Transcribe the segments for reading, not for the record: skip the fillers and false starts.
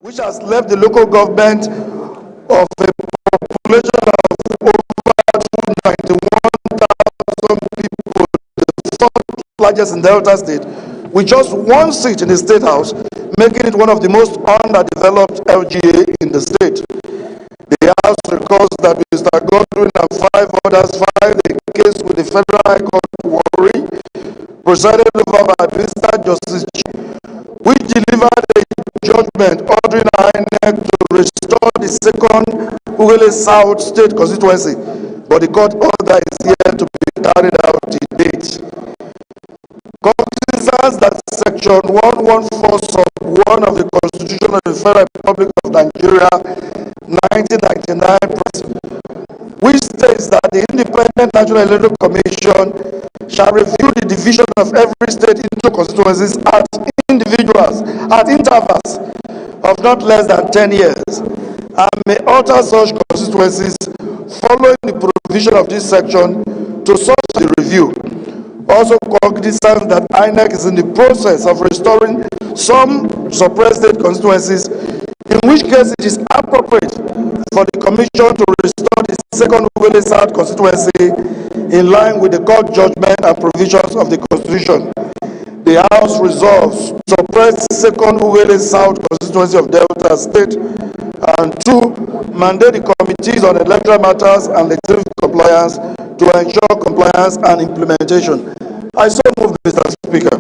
which has left the local government of a population of over 91,000 people, the fourth largest in Delta State, with just one seat in the State House, making it one of the most underdeveloped LGA in the state. The House records that Mr. Godwin and 5 others filed a case with the Federal High Court Warri, presided over by Mr. Justice G, which delivered a judgment ordering INEC to restore the second Ughelli South State constituency, but the court order is yet to be carried out to date. Cognizance that Section 114 sub 1 of the Constitution of the Federal Republic of Nigeria 1999, which states that the Independent National Electoral Commission shall review the division of every state into constituencies at intervals of not less than 10 years, and may alter such constituencies following the provision of this section to such the review. Also cognizant that INEC is in the process of restoring some suppressed state constituencies, in which case it is appropriate for the Commission to restore the second Ughelli South constituency in line with the court judgment and provisions of the Constitution. The House resolves to suppress the second Ughelli South constituency of Delta State, and 2, mandate the committees on electoral matters and legislative compliance to ensure compliance and implementation. I so move, Mr. Speaker.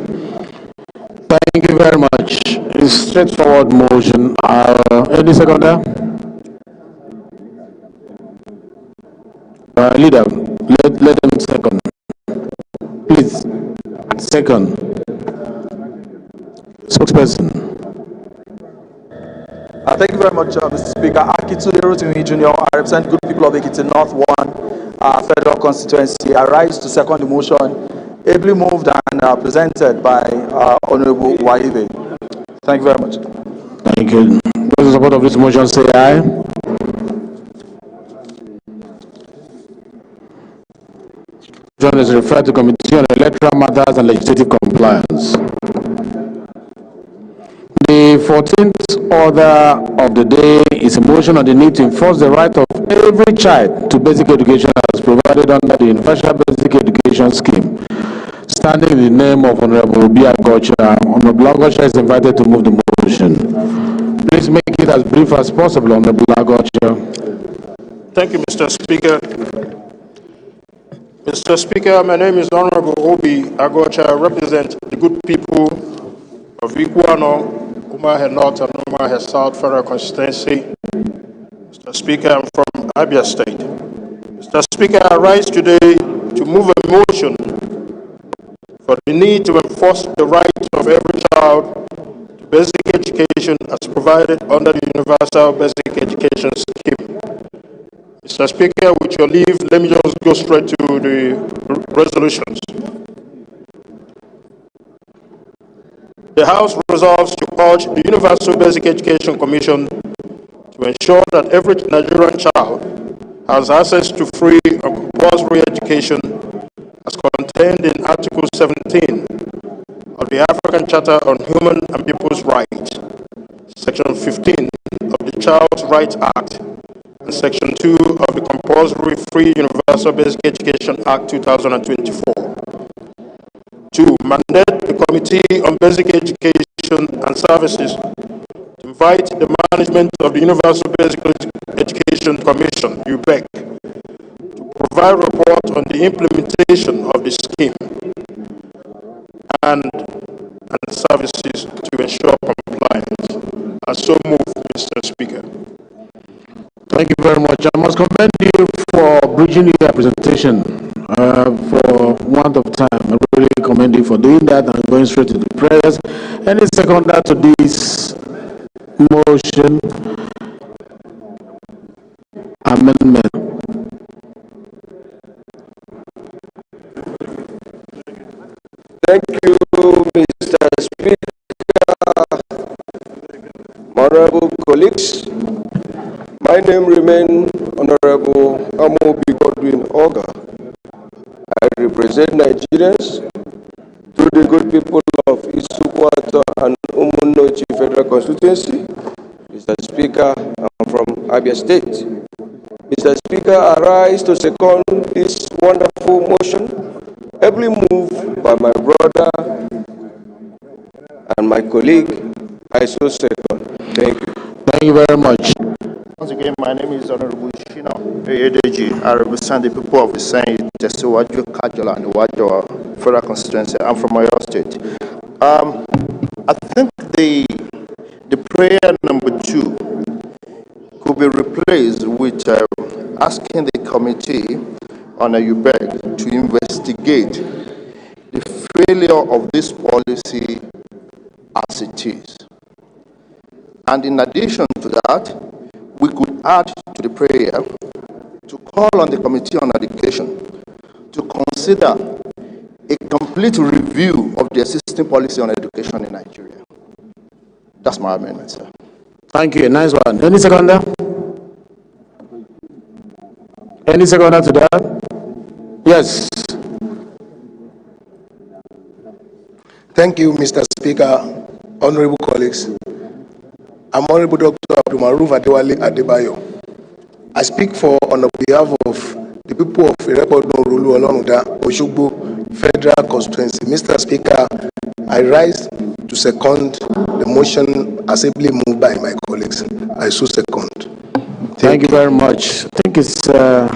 Thank you very much. It's straightforward motion. Any seconder? Leader, let them second. Please, second. Spokesperson. Thank you very much, Mr. Speaker. Akitu Rotimi Jr., I represent good people of Ekiti North 1 Federal Constituency. I rise to second the motion, ably moved and presented by Honorable Waibe. Thank you very much. Thank you. Those in support of this motion say aye. Motion is referred to Committee on Electoral Matters and Legislative Compliance. The 14th order of the day is a motion on the need to enforce the right of every child to basic education as provided under the Universal Basic Education Scheme. Standing in the name of Honorable Bia Gocha, Honorable Gocha is invited to move the motion. Please make it as brief as possible, Honorable Gocha. Thank you, Mr. Speaker. Mr. Speaker, my name is Honorable Obi Agocha. I represent the good people of Iguano, Umahe North and Umahe South Federal Constituency. Mr. Speaker, I'm from Abia State. Mr. Speaker, I rise today to move a motion for the need to enforce the right of every child to basic education as provided under the Universal Basic Education Scheme. Mr. Speaker, with your leave, let me just go straight to the resolutions. The House resolves to urge the Universal Basic Education Commission to ensure that every Nigerian child has access to free and compulsory education as contained in Article 17 of the African Charter on Human and People's Rights, Section 15 of the Child's Rights Act, and Section 2 of the Compulsory Free Universal Basic Education Act 2024. 2. Mandate the Committee on Basic Education and Services to invite the management of the Universal Basic Education Commission, UBEC, to provide a report on the implementation of the scheme and services to ensure compliance. I so move, Mr. Speaker. Thank you very much. I must commend you for bridging your presentation for want of time. I really commend you for doing that and going straight to the prayers. Any seconder to this motion amendment? Thank you, Mr. Speaker. Honorable colleagues, my name remains Honorable Amobi Godwin Oga. I represent Nigerians through the good people of Isukwata and Umunnochi Federal Constituency, the Mr. Speaker, I'm from Abia State. Mr. Speaker, I rise to second this wonderful motion, ably moved by my brother and my colleague. I so second. Thank you. Thank you very much. Once again, my name is Honorable Shina Edeji. I represent the people of the Saint Tesiwaju Kajola and Wajo Federal Constituency. I'm from Oyo State. I think the prayer number 2 could be replaced with asking the committee on a UBEG to investigate the failure of this policy as it is. And in addition to that, we could add to the prayer to call on the Committee on Education to consider a complete review of the existing policy on education in Nigeria. That's my amendment, sir. Thank you. Nice one. Any seconder? Any seconder to that? Yes. Thank you, Mr. Speaker, honorable colleagues. I'm Honorable Dr. Abdulmaruf Adewale Adebayo. I speak on behalf of the people of Irepodo Rulu Olonuda, Oshogbo Federal Constituency. Mr. Speaker, I rise to second the motion as ably moved by my colleagues. I so second. Thank you very much. I think it's a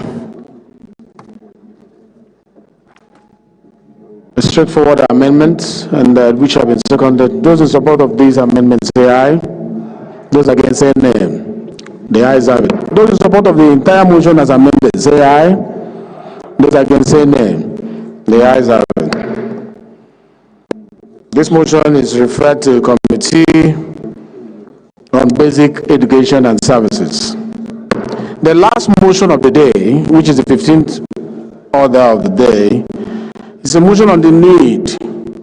straightforward amendment, and which have been seconded. Those in support of these amendments say aye. Those against say nay. The ayes have it. Those in support of the entire motion as amended say aye. Those against say nay. The ayes have it. This motion is referred to the Committee on Basic Education and Services. The last motion of the day, which is the 15th order of the day, is a motion on the need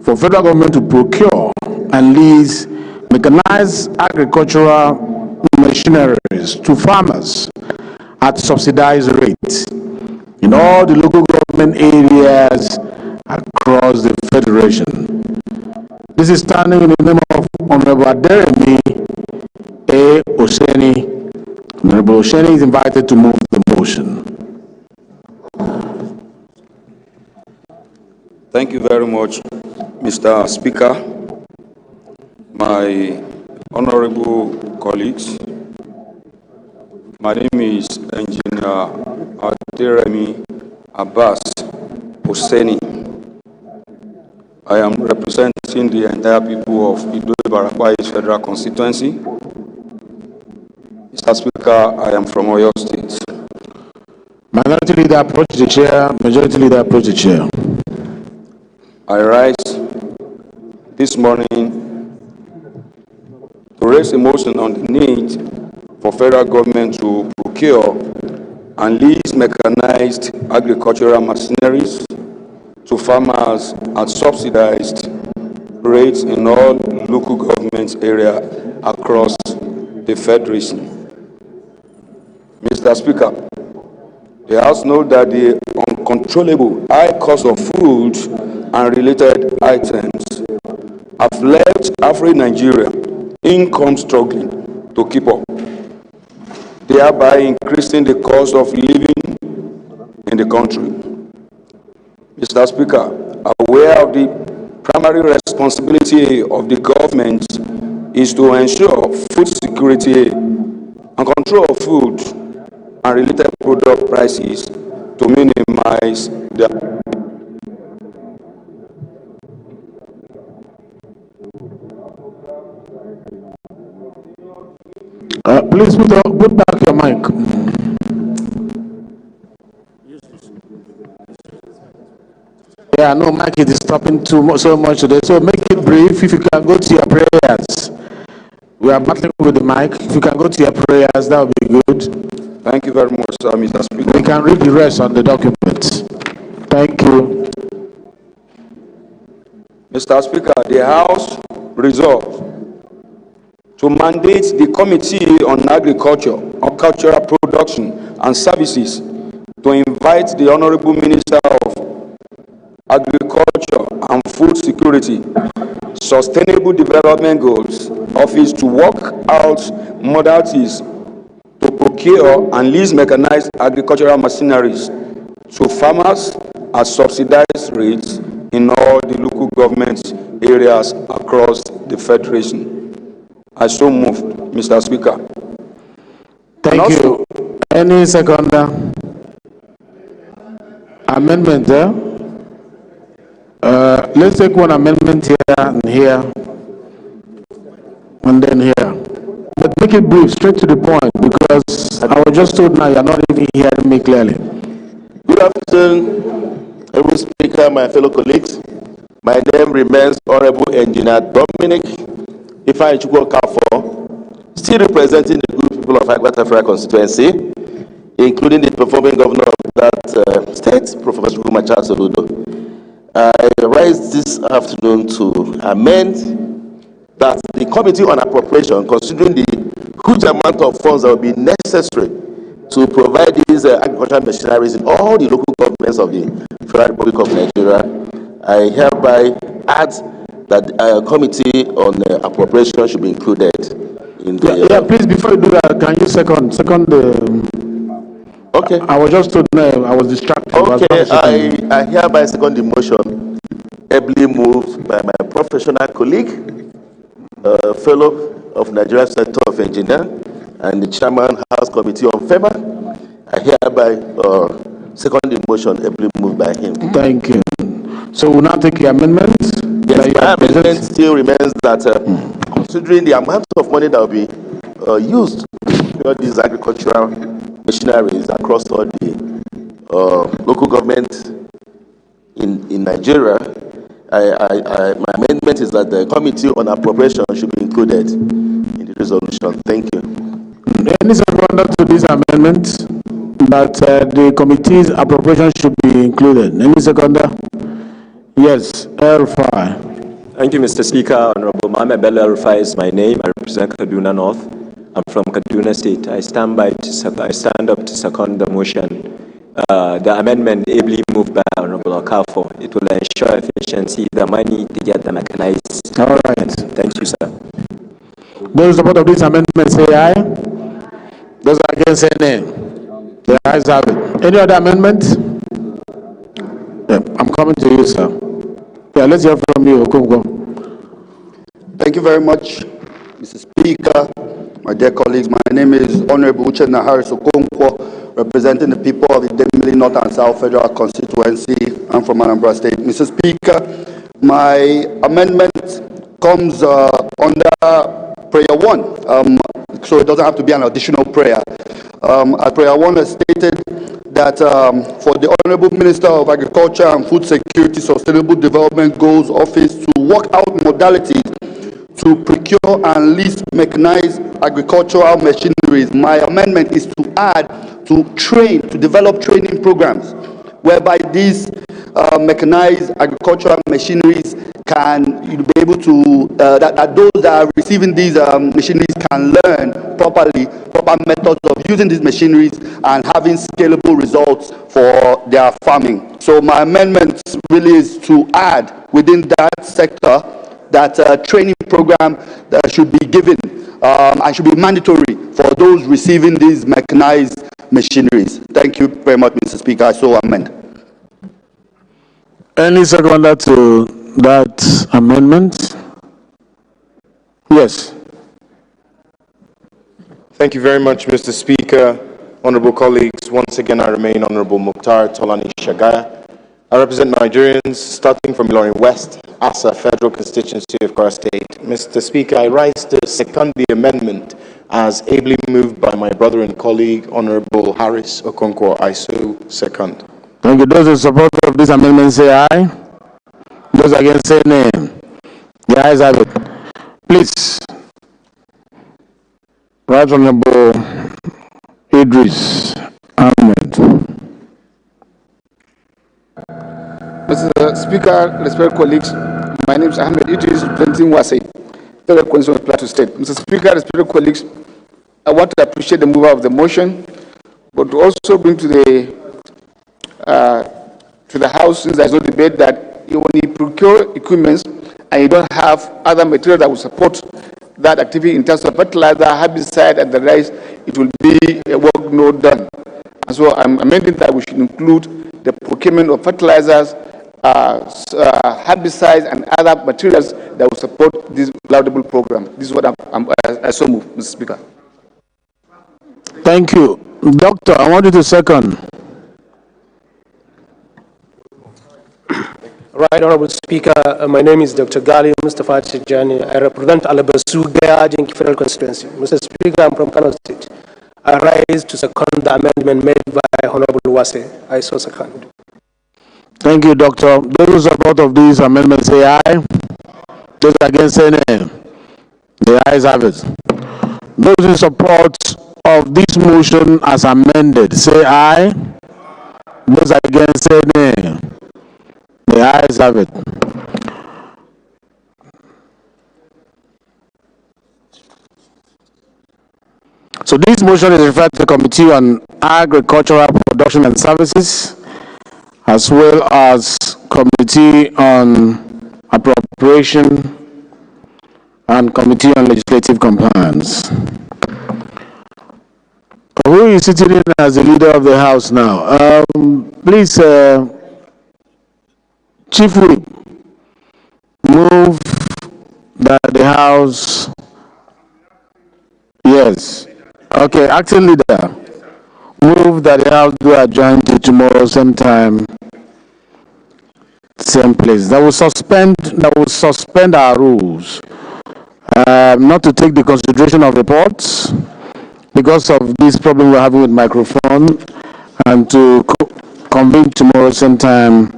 for federal government to procure and lease mechanized agricultural machineries to farmers at subsidized rates in all the local government areas across the Federation. This is standing in the name of Honorable Aderemi A. Oseni. Honorable Oseni is invited to move the motion. Thank you very much, Mr. Speaker, my honorable colleagues. My name is Engineer Aderemi Abbas Oseni. I am representing the entire people of Ido-Ibarapa Federal Constituency. Mr. Speaker, I am from Oyo State. Minority Leader approach the chair. Majority Leader approach the chair. I rise this morning to raise a motion on the need for federal government to procure and lease mechanized agricultural machineries to farmers at subsidized rates in all local government areas across the Federation. Mr. Speaker, the House knows that the uncontrollable high cost of food and related items have left average Nigeria income struggling to keep up, thereby increasing the cost of living in the country. Mr. Speaker, aware of the primary responsibility of the government is to ensure food security and control of food and related product prices to minimize the Please put back your mic. Yeah, no, mic is stopping so much today. So make it brief. If you can go to your prayers. We are battling with the mic. If you can go to your prayers, that would be good. Thank you very much, sir, Mr. Speaker. We can read the rest on the document. Thank you. Mr. Speaker, the House resolved to mandate the Committee on Agriculture, Cultural Production and Services to invite the Honorable Minister of Agriculture and Food Security, Sustainable Development Goals Office to work out modalities to procure and lease mechanized agricultural machineries to farmers at subsidized rates in all the local government areas across the Federation. I so moved, Mr. Speaker. Thank you. Any seconder? Amendment there? Let's take one amendment here and here, and then here. But make it brief, straight to the point, because I was just told now you're not even hearing me clearly. Good afternoon, Honorable Speaker, my fellow colleagues. My name remains Honorable Engineer Dominic Ifeanyi Chukwuokafo, still representing the good people of Agwata Federal constituency, including the performing governor of that state, Professor Chukwuma Soludo. I rise this afternoon to amend that the Committee on Appropriation, considering the huge amount of funds that will be necessary to provide these agricultural machineries in all the local governments of the Federal Republic of Nigeria, I hereby add that a Committee on Appropriation should be included in the... Yeah, please, before you do that, can you second okay. I was just told, I was distracted. Okay, I hereby second the motion, ably moved by my professional colleague, fellow of Nigeria Center of Engineers, and the Chairman House Committee on FEMA. I hereby second the motion, ably moved by him. Thank you. So we'll now take your amendment. Yes, my amendment still remains that considering the amount of money that will be used to procure these agricultural machineries across all the local governments in Nigeria, my amendment is that the Committee on Appropriation should be included in the resolution. Thank you. Any seconder to this amendment that the committee's appropriation should be included? Any seconder? Yes, El-Rufai. Thank you, Mr. Speaker. Honorable Mohammed Bello El-Rufai is my name. I represent Kaduna North. I'm from Kaduna State. I stand up to second the motion. The amendment ably moved by Honorable Okafo. It will ensure efficiency, the money to get the mechanized. All right. Thank you, sir. Those in support of this amendment say aye. Those against say nay. The ayes have it. Any other amendment? Yeah, I'm coming to you, sir. Yeah, let's hear from you, Okongo. Thank you very much, Mr. Speaker, my dear colleagues. My name is Honorable Uchenna Harris Okonkwo, representing the people of the Demili North and South Federal Constituency. I'm from Anambra State. Mr. Speaker, my amendment comes under Prayer 1, so it doesn't have to be an additional prayer. Prayer 1 has stated that for the Honorable Minister of Agriculture and Food Security Sustainable Development Goals Office to work out modalities to procure and lease mechanized agricultural machineries. My amendment is to add to develop training programs whereby these mechanized agricultural machineries can be able to, that those that are receiving these machineries can learn proper methods of using these machineries and having scalable results for their farming. So my amendment really is to add within that sector that training program that should be given and should be mandatory for those receiving these mechanized machineries. Thank you very much, Mr. Speaker. I so amend. Any seconder to that amendment? Yes. Thank you very much, Mr. Speaker. Honorable colleagues, once again I remain Honorable Mukhtar Tolani Shagaya. I represent Nigerians starting from Ilorin West, Asa Federal Constituency of Kwara State. Mr. Speaker, I rise to second the amendment as ably moved by my brother and colleague, Honorable Harris Okonkwo. I so second. Thank you. Those in support of this amendment say aye. Those against say nay. The ayes have it. Please. Right Honorable Idris Ahmed. Mr. Speaker, respected colleagues, my name is Ahmed Idris, representing Wasai, Federal Constituency of Plateau State. Mr. Speaker, respected colleagues, I want to appreciate the mover of the motion, but to also bring to the House, since there is no debate, that when you procure equipment and you don't have other material that will support that activity in terms of fertilizer, herbicide, and the rest, it will be a work not done. And so I'm amending that we should include the procurement of fertilizers, herbicides, and other materials that will support this laudable program. This is what I so move, Mr. Speaker. Thank you. Doctor, I want you to second. Right, Honorable Speaker, my name is Dr. Gali Mustafa Tijani. I represent Alabasu Gayajin Federal Constituency. Mr. Speaker, I'm from Kano State. I rise to second the amendment made by Honorable Wase. I so second. Thank you, Doctor. Those who support of these amendments say aye. Those against say nay. The ayes have it. Those in support of this motion as amended say aye. Those against say nay. The ayes have it. So this motion is referred to the Committee on Agricultural Production and Services, as well as Committee on Appropriation and Committee on Legislative Compliance. Who is sitting in as the leader of the House now? Please, Chief Whip, move that the House. Yes. Okay, acting leader, move that the House do adjourn to tomorrow, same time, same place. That will suspend our rules, not to take the consideration of reports because of this problem we're having with microphone, and to convene tomorrow, same time,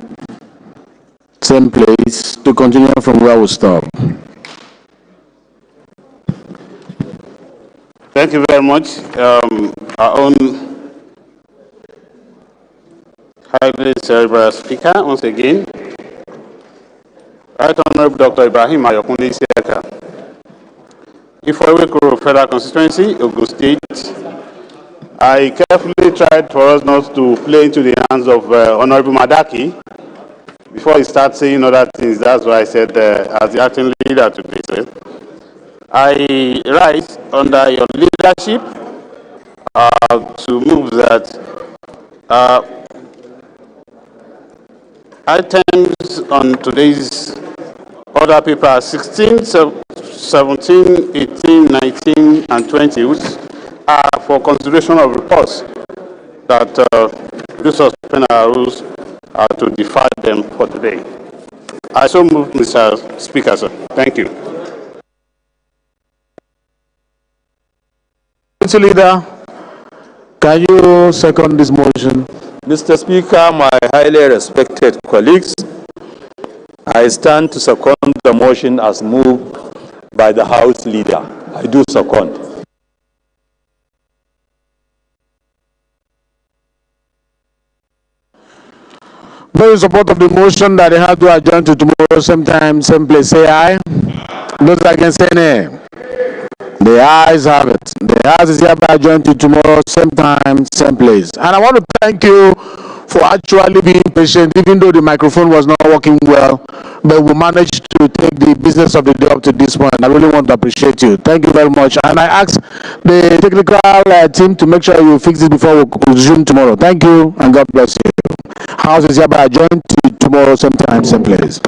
same place, to continue from where we stop. Thank you very much. Our own highly cerebral speaker, once again, Right Honorable Dr. Ibrahim Ayokunle Isiaka. Ifoiwekoro Federal Constituency, Ogun State. I carefully tried for us not to play into the hands of Honorable Madaki before he starts saying other things. That's why I said, as the acting leader to please. I rise under your leadership to move that items on today's order paper 16, 17, 18, 19, and 20, which are for consideration of reports, that do suspend our rules to defer them for today. I so move, Mr. Speaker, sir. Thank you. Mr. Leader, can you second this motion? Mr. Speaker, my highly respected colleagues, I stand to second the motion as moved by the House Leader. I do second. Those in support of the motion that they have to adjourn to tomorrow, same time, same place, say aye. Those against say nay. The ayes have it. The House is hereby adjourned to tomorrow, same time, same place. And I want to thank you for actually being patient, even though the microphone was not working well, but we managed to take the business of the day up to this point. I really want to appreciate you. Thank you very much. And I ask the technical team to make sure you fix it before we resume tomorrow. Thank you, and God bless you. House is hereby adjourned to tomorrow, same time, same place.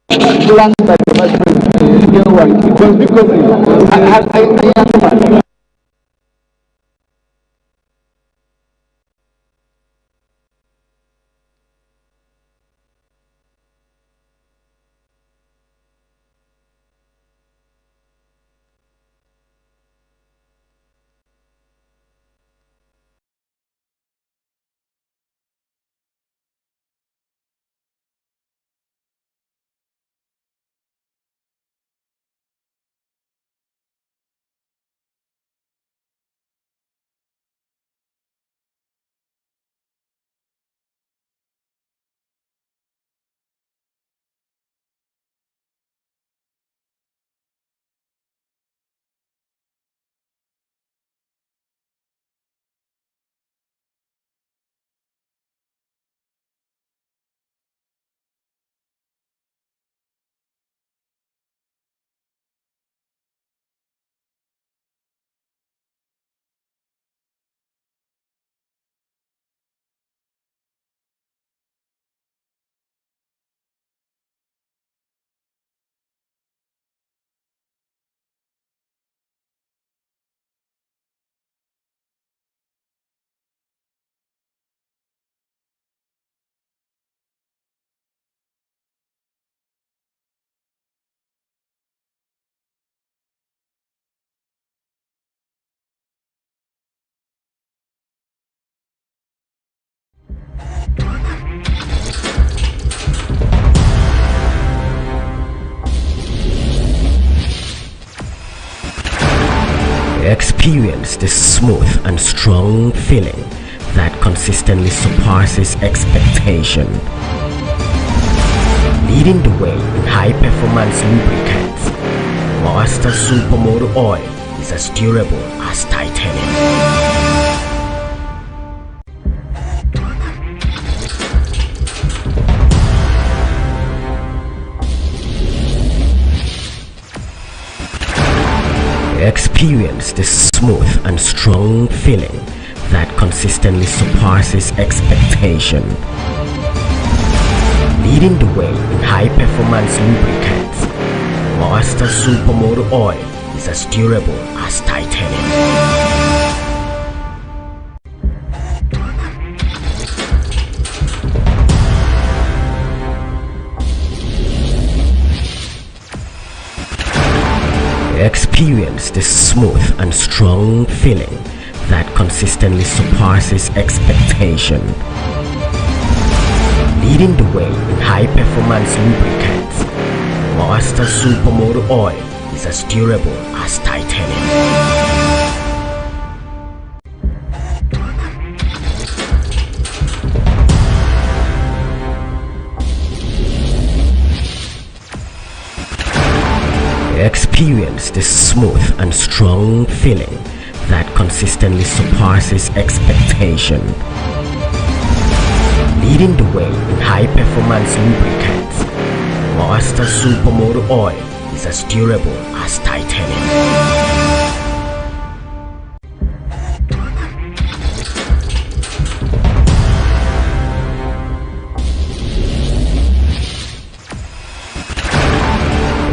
planned by the Vice President. It was because I Experience the smooth and strong feeling that consistently surpasses expectation. Leading the way in high-performance lubricants, Master Supermoto Oil is as durable as titanium. Experience the smooth and strong feeling that consistently surpasses expectation. Leading the way in high-performance lubricants, Master Supermoto Oil is as durable as titanium. Experience the smooth and strong feeling that consistently surpasses expectation. Leading the way in high-performance lubricants, Master Supermoto Oil is as durable as titanium. Experience the smooth and strong feeling that consistently surpasses expectation. Leading the way in high-performance lubricants, Master Supermoto Oil is as durable as titanium.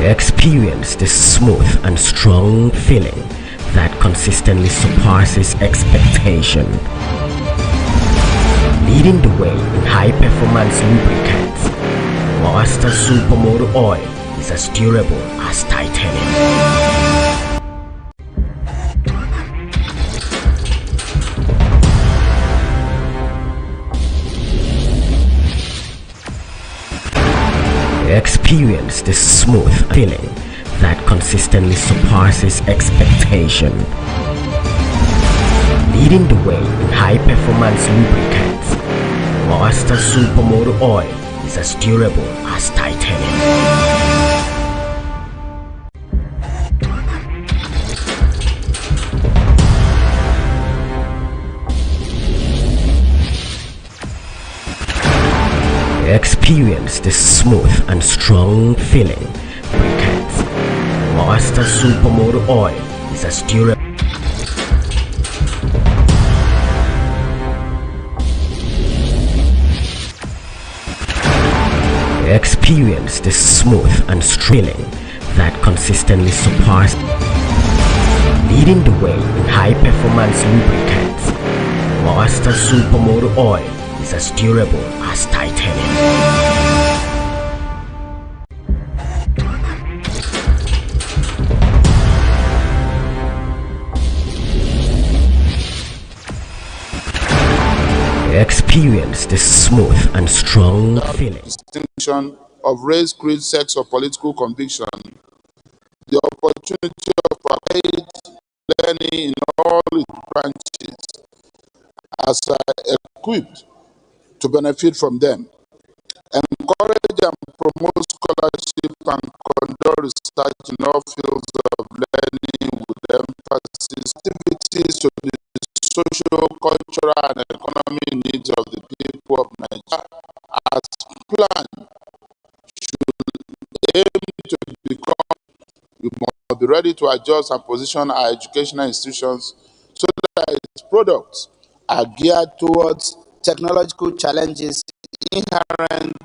Experience the smooth and strong feeling that consistently surpasses expectation. Leading the way in high-performance lubricants, Master Supermoto Oil is as durable as titanium. Experience the smooth feeling that consistently surpasses expectation. Leading the way in high-performance lubricants, Master Supermoto Oil is as durable as titanium. Experience the smooth and strong feeling. Master Supermoto Oil is as durable. Experience the smooth and thrilling that consistently surpassed, leading the way in high-performance lubricants. Master Supermoto Oil is as durable as titanium. Experience the smooth and strong feeling. Distinction of race, creed, sex, or political conviction, the opportunity of applied learning in all its branches as equipped to benefit from them, encourage and promote scholarship and conduct research in all fields of learning with emphasis activities to the social, cultural, and economic needs of the people of Nigeria as planned should aim to become. We must be ready to adjust and position our educational institutions so that its products are geared towards technological challenges inherent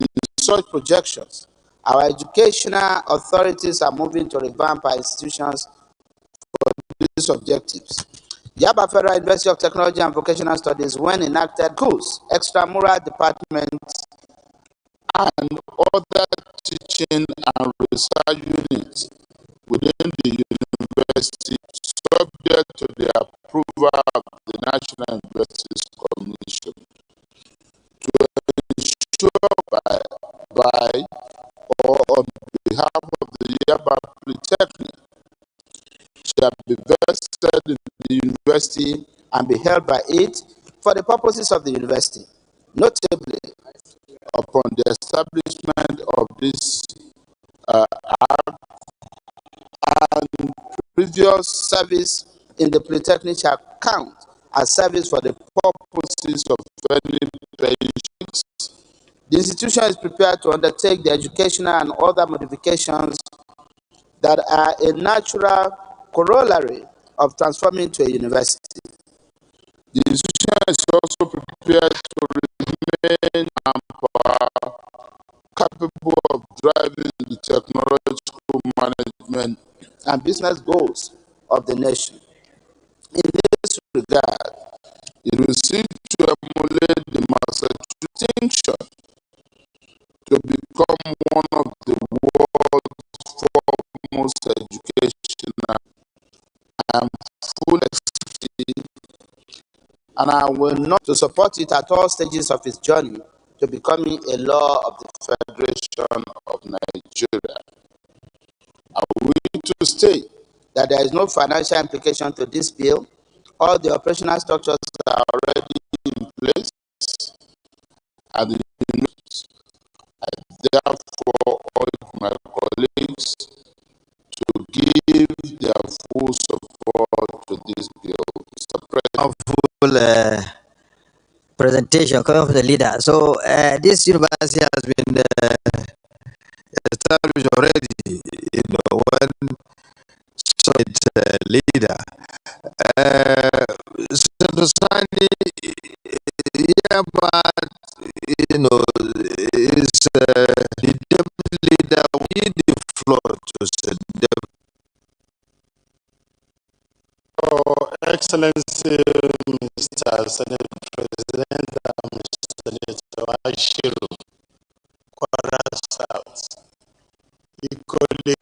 in such projections. Our educational authorities are moving to revamp our institutions for these objectives. Yaba Federal University of Technology and Vocational Studies, when enacted schools, extramural departments, and other teaching and research units within the university, subject to the approval of the National Universities Commission, to ensure by or on behalf of the Yaba Polytechnic shall be vested in the university and be held by it for the purposes of the university, notably upon the establishment of this act and previous service in the Polytechnic shall count as service for the purposes of any patients. The institution is prepared to undertake the educational and other modifications that are a natural corollary of transforming to a university. The institution is also prepared to remain capable of driving the technological management and business goals of the nation. In this regard, it will seek to emulate the Massachusetts distinction to become one of the world's foremost educational and full expertise, and I will not to support it at all stages of its journey to becoming a law of the Federation of Nigeria. I wish to state that there is no financial implication to this bill. All the operational structures are already in place at the university. I therefore urge my colleagues to give their full support to this bill. Mr. President. Full presentation coming from the leader. So this university has been established already, when its leader. So Sani, yeah, but is the deputy leader with the floor to say. Excellency, Mr. Senate President, Mr. Senator Ashiru, Kwara South, equally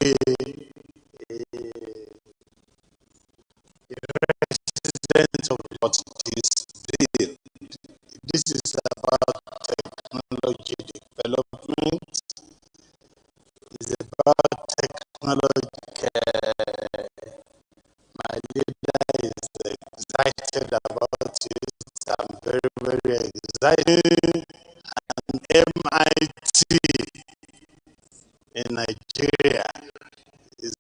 resident of this bill. This is about technology development. It's about technology. My leader is excited about it. I'm very, very excited. And MIT in Nigeria is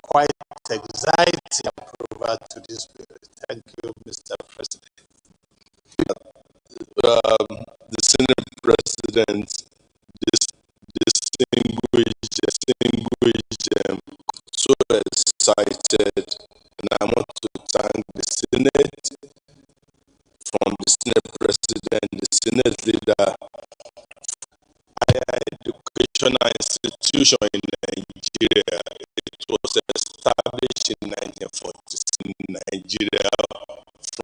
quite exciting approval to this bill. Thank you, Mr. President. The Senate President, distinguished, so excited, and I want to thank the Senate, from the Senate President, the Senate leader, educational institution in Nigeria. It was established in 1946 in Nigeria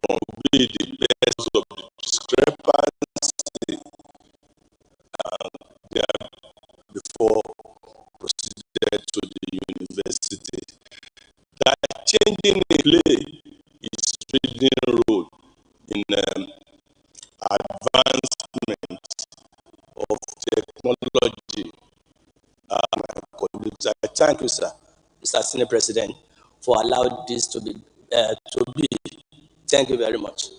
from be the best of the discrepancy there before proceeded to the university. That changing the play is reading role in advancement of technology. I thank you, sir, Mr. Senate President, for allowing this to be. Thank you very much.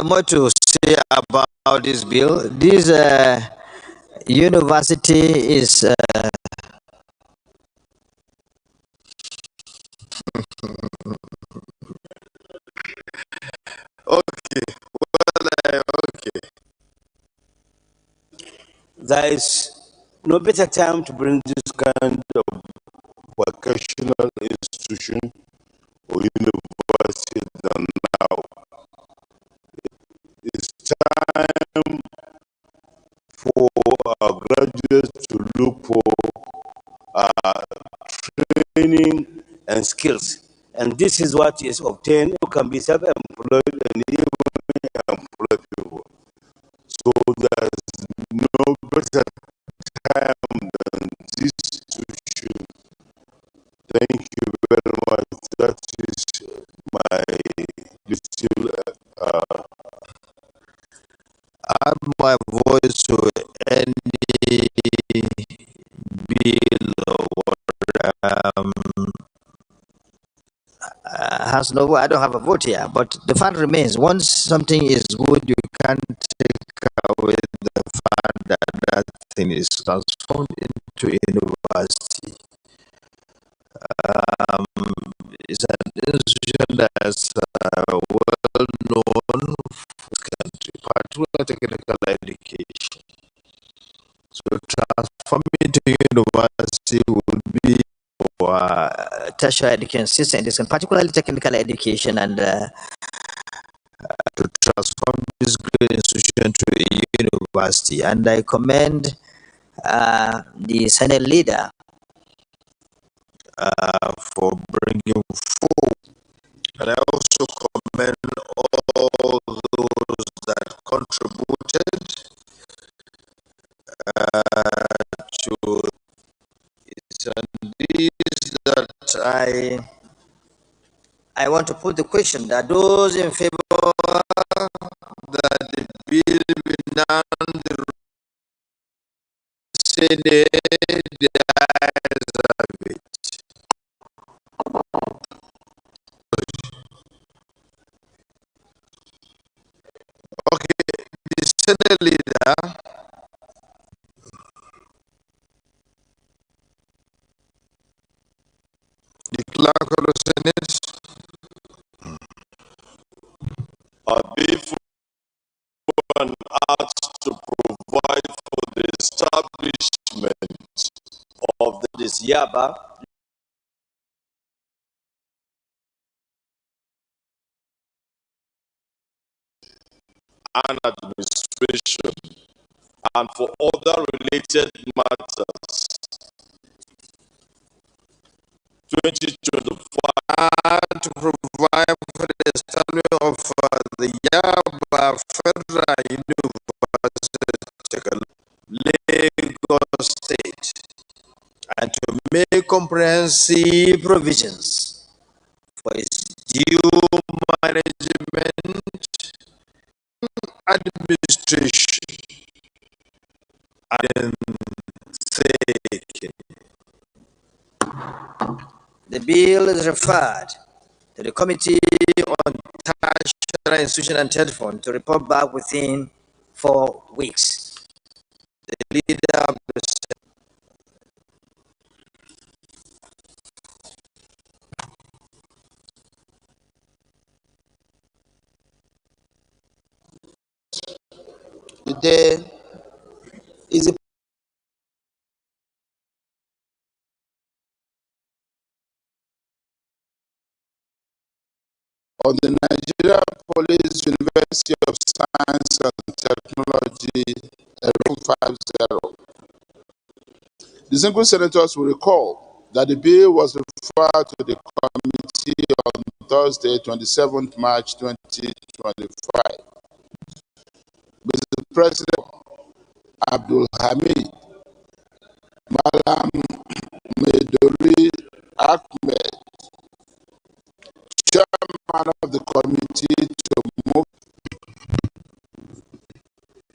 More to say about this bill. This university is Okay, okay. There is no better time to bring this Kind of vocational institution or university than now. It's time for our graduates to look for training and skills. And this is what is obtained. You can be self-employed and even employ people. So there's no better time than this institution. Thank you very much. That is my little add my voice to any bill or has no. I don't have a vote here, but the fact remains. Once something is good, you can't take away the fact that that thing is transformed into a university. It's an institution that's well known for this country, particularly technical education. So transforming to university would be for tertiary education system, particularly technical education, and to transform this great institution to a university. And I commend the Senate leader for bringing forward. And I also commend all those that contributed to it. And this that I want to put the question that those in favor that the bill be done the Senate, the ayes have it. Okay, the Senate leader. The clerk of the Senate. before an act to provide for the establishment of this Yaba and administration and for other related matters 2025 and to provide for the establishment of the Yaba Federal University, Lagos State, and to make comprehensive provisions for its due management and administration and taking. The bill is referred to the Committee on Tertiary Institution and Third Fund to report back within 4 weeks. The leader of the there is a on the Nigeria Police, University of Science and Technology, 1150. The single senators will recall that the bill was referred to the committee on Thursday, 27th March 2025. Mr. President Abdul Hamid Malam Medori Ahmed, chairman of the committee, to move.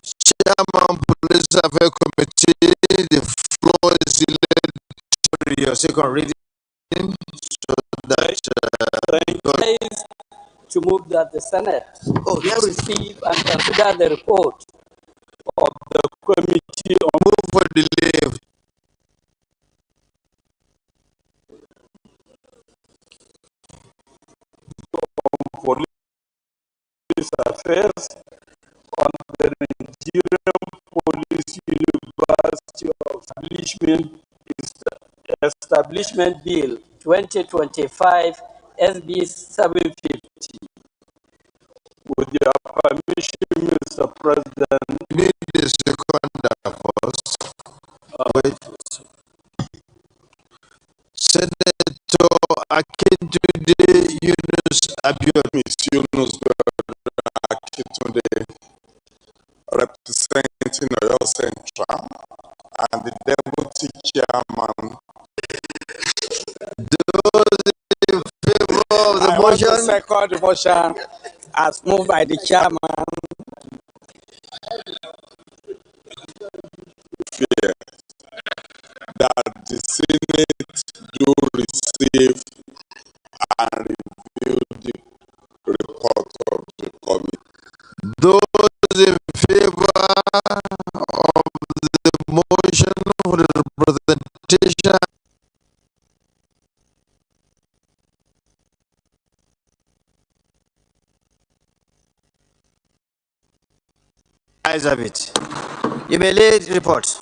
Chairman, Police Affairs Committee, the floor is yielded to your second reading, so that to move that the Senate receive and consider the report of the committee on move for delay. Police Affairs on the Nigerian Police University Establishment Bill 2025 SB 750. With your permission, Mr. President. Need the second first. Wait. Senator Akintunde Yunus Abiodun. Miss Yunus Akintunde, representing Oyo Central, and the deputy chairman. Those in favor of the motion. I second the motion as moved by the chairman. Fear that the Senate do receive and review the report of the committee. Those in favor of the motion for the representation. Eyes have it. You may lay the report.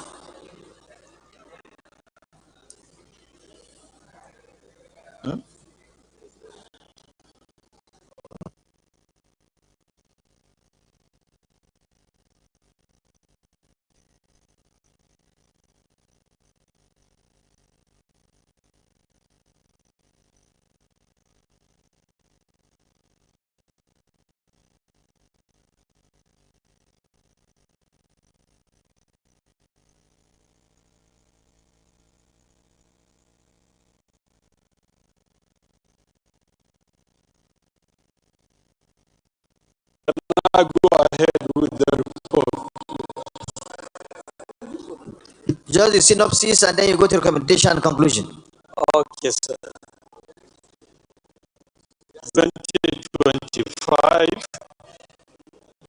Now go ahead with the report. Just the synopsis and then you go to recommendation and conclusion. Okay, sir. 2025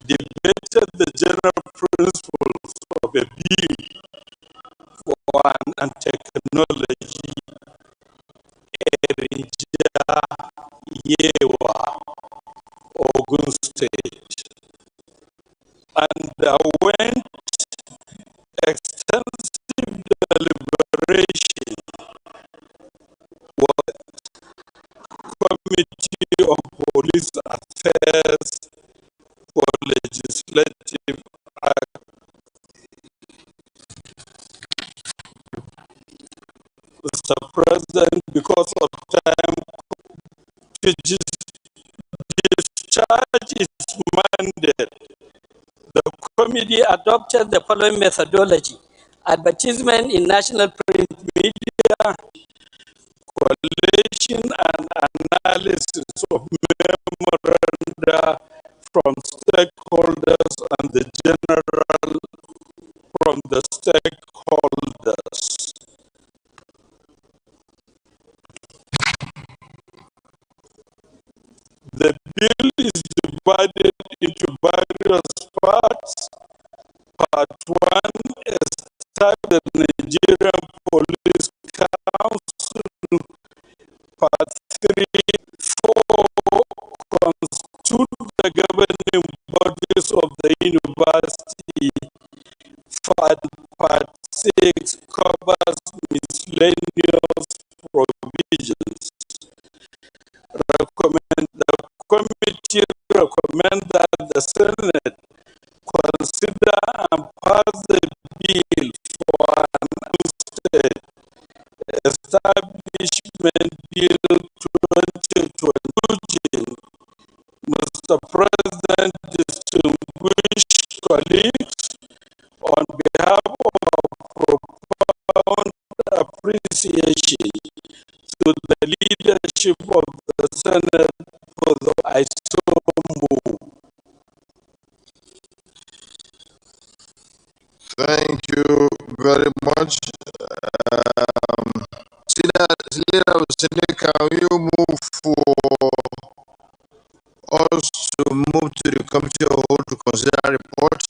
debated the general principles of a bill for and technology Erinja Yewa, Ogun State, underwent extensive deliberation with Committee on Police Affairs for Legislative Act. Mr. President, because of time, to discharge its mandate, the committee adopted the following methodology: advertisement in national print media, collation and analysis of memoranda from stakeholders and the general from the stakeholders. The bill is divided into various parts. Part 1 establishes the Nigerian Police Council. Part 3, 4 constitute the governing bodies of the university. Part 6 covers miscellaneous provisions. The committee recommends the Senate consider and pass the bill for an state establishment bill 2022. Mr. President, distinguished colleagues, on behalf of profound appreciation to the leadership of the Senate for the I so move. Thank you very much. Senator, can you move for us to move to the committee of whole to consider report?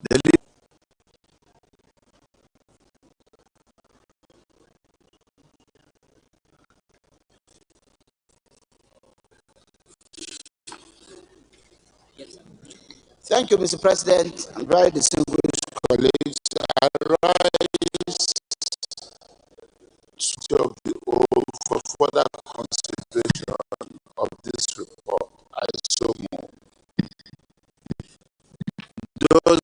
The Thank you, Mr. President, and very distinguished colleagues, I rise of the oath for further consideration of this report. I so move. Those,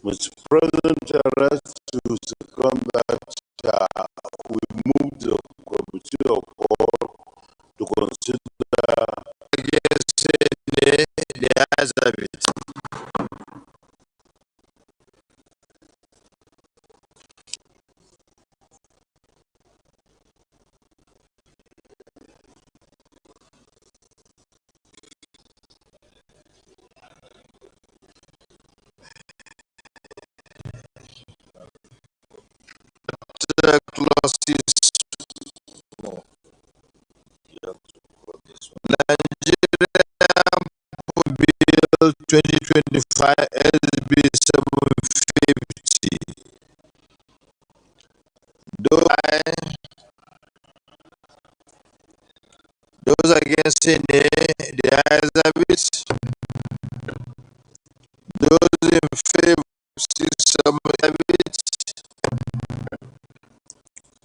Mr. President, I ask to second that we move the committee of all to consider. Against the eyes of it. Clauses Nigerian Bill 2025 SB 750. Those against the ayes have it. Those in favor, 6 have it.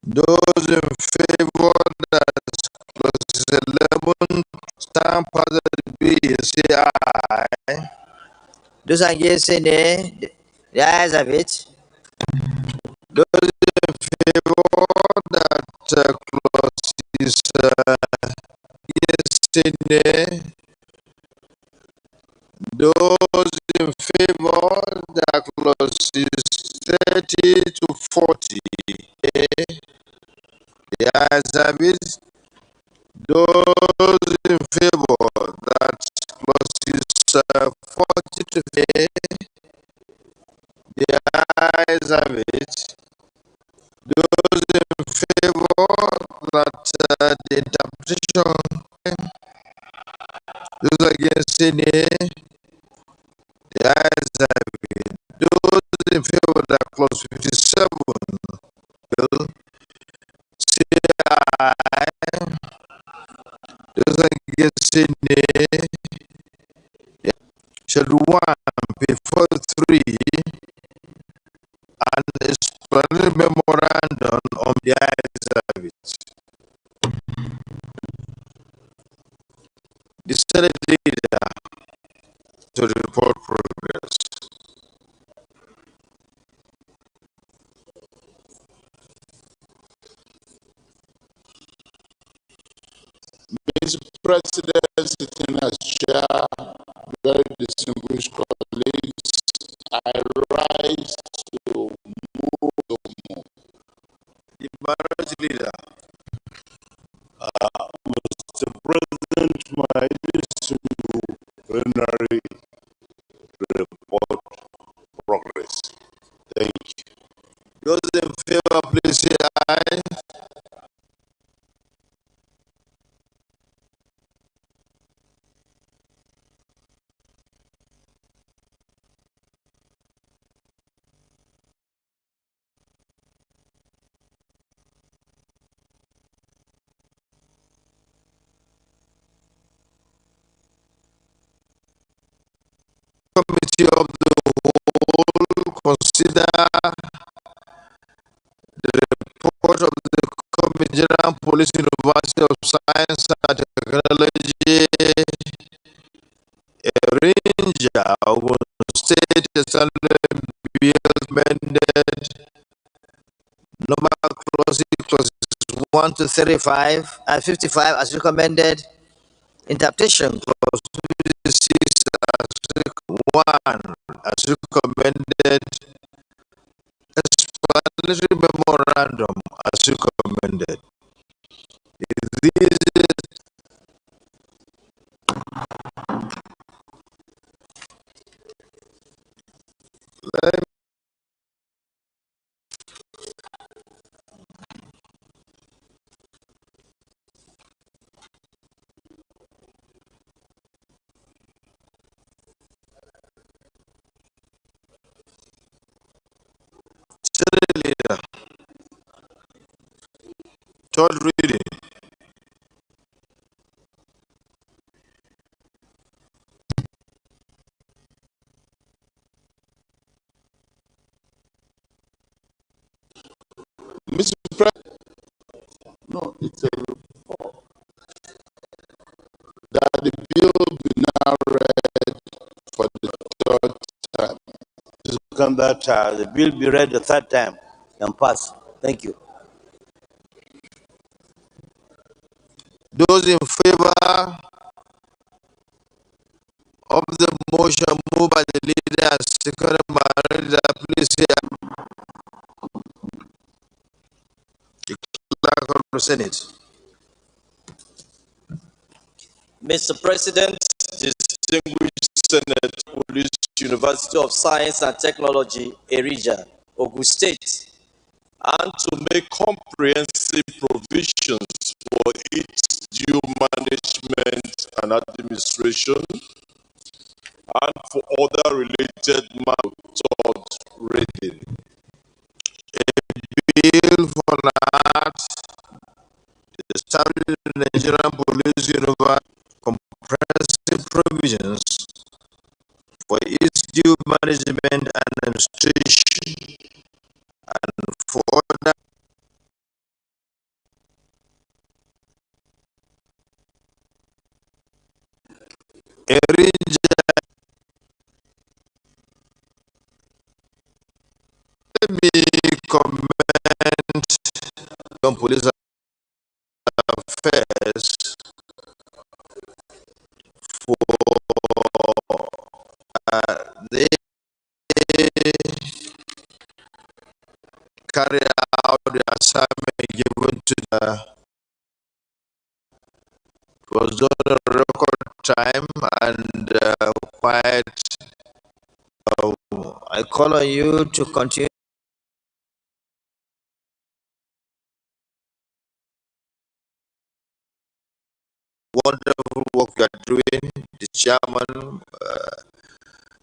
Those in favor that clause 11 stand part of the bill say aye. Those against the ayes have it. Those in favor that clause is yes, those in favor that clause is 30 to 40. The ayes have it. Those in favor that clause is 40 to 50. The ayes have it. Those in favor that the interpretation, those against the ayes have it. Those in favor that clause 57 will say aye. Those against Schedule 1, page 43, and explanatory memorandum on the ayes have it. The Senate leader to report progress. Mr. President, sitting as chair, very distinguished colleagues, I rise to move. The minority leader. Mr. President, my plenary report progress. Thank you. Those in favor, please say aye. Committee of the whole consider the report of the General Police University of Science and Technology Erinja, Ogun State Assembly Bill amended normal clauses 1 to 35 and 55 as recommended. Interpretation clause 56 as 1 as recommended. Explanatory memorandum as recommended. These leader. Third reading. Mr. President, no, it's a report that the bill be now read for the third time. Come that the bill be read the third time and pass. Thank you. Those in favor of the motion moved by the leader and seconded by the leader, please say aye. The clerk of the Senate. Mr. President, distinguished Senate, Police University of Science and Technology, Erija, Ogun State, and to make comprehensive provisions for its due management and administration, and for other related matters. Third reading. A bill for that establishing the Nigerian Police University comprehensive provisions for its due management and administration, and for other Erija. Let me comment on police affairs for they carry out the assignment given to the was done in record time and quite. I call on you to continue. Wonderful work you are doing, the chairman,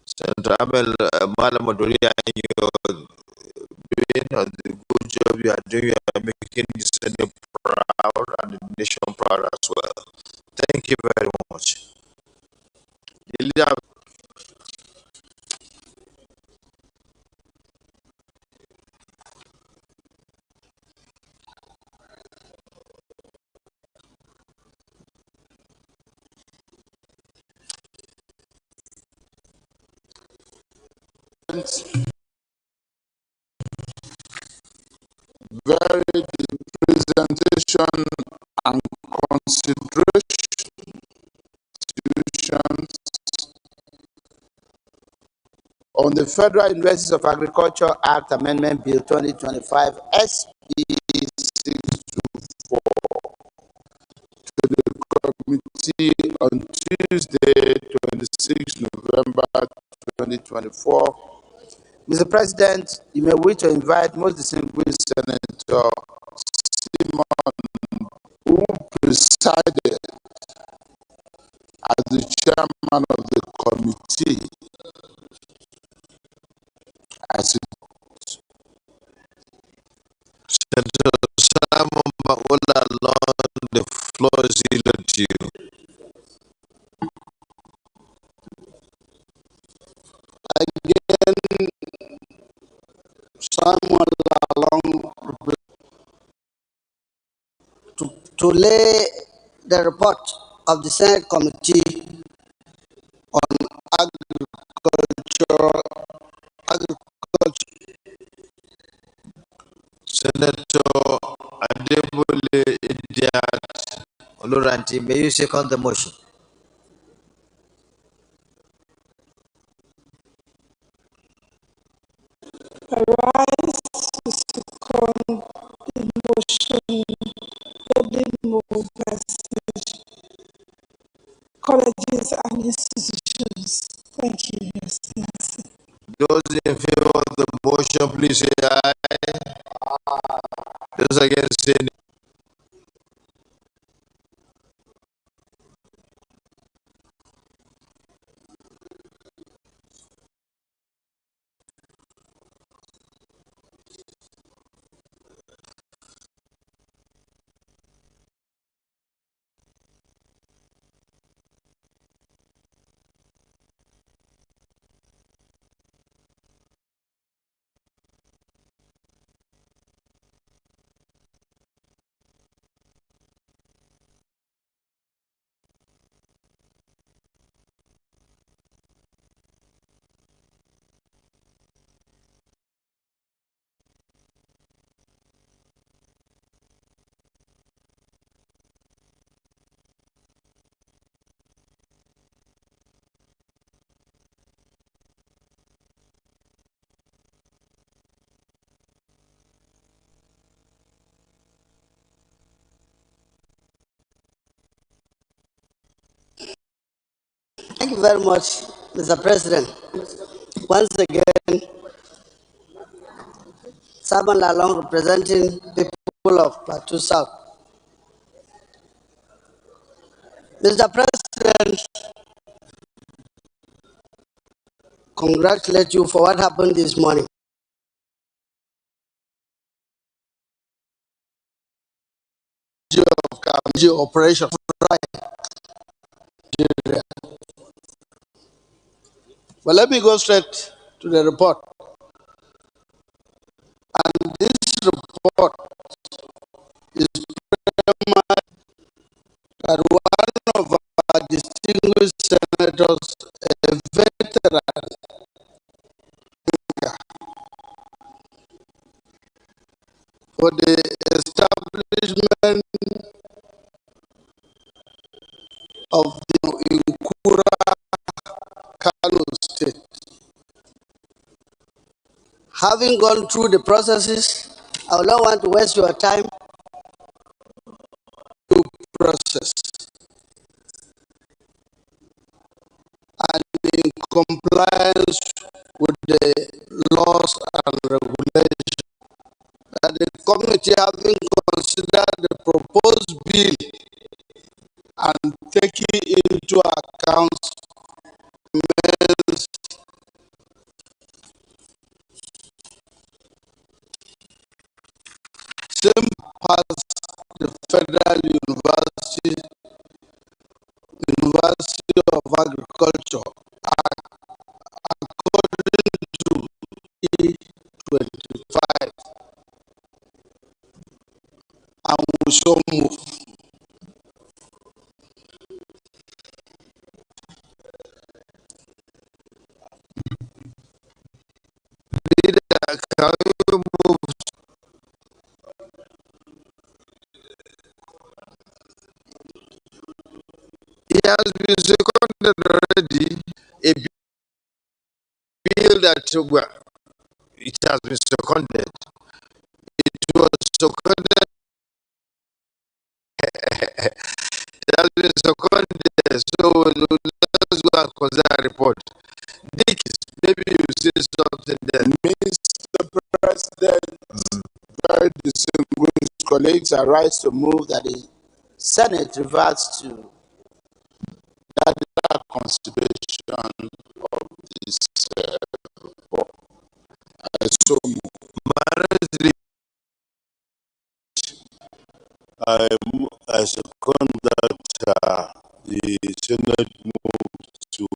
Senator Abel Malamadori, and you're doing the good job you are doing. You are making the Senate proud and the nation proud as well. Thank you very much. The leader. Varied presentation and consideration on the Federal Universities of Agriculture Act Amendment Bill 2025 SB 624 to the committee on Tuesday, 26 November 2024. Mr. President, you may wish to invite most distinguished Senator Simon, who presided as the chairman of the committee, as Senator Simon Maola Long, the floor is yielded to you. Again, Simon Long to lay the report of the Senate Committee on Senator Adebole Idiat Oluranti, may you second the motion? I rise to second the motion heavily moved by colleges and institutions. Thank you, Your Excellency. Those in favor of the motion, please say aye. Those against, say nay. Thank you very much, Mr. President. Once again, Saban Lalong representing people of Plateau South. Mr. President, congratulate you for what happened this morning. Of operation. Well, let me go straight to the report. And this report is that one of our distinguished senators, a veteran, for the establishment of the Inkura Kano State. Having gone through the processes, I will not want to waste your time. Process and in compliance with the laws and regulations, that the committee, having considered the proposed bill and taking into account amendments same as the Federal University of Agriculture according to E25, and we so move. Leader, can you move? It has been seconded already. A bill that it has been seconded. It was seconded. It has been seconded. So let's go and consider a report. Dick, maybe you say something there. Mr. President, very distinguished colleagues, I rise to move that the Senate reverts to that consideration of this report. I so move. I second that the Senate move to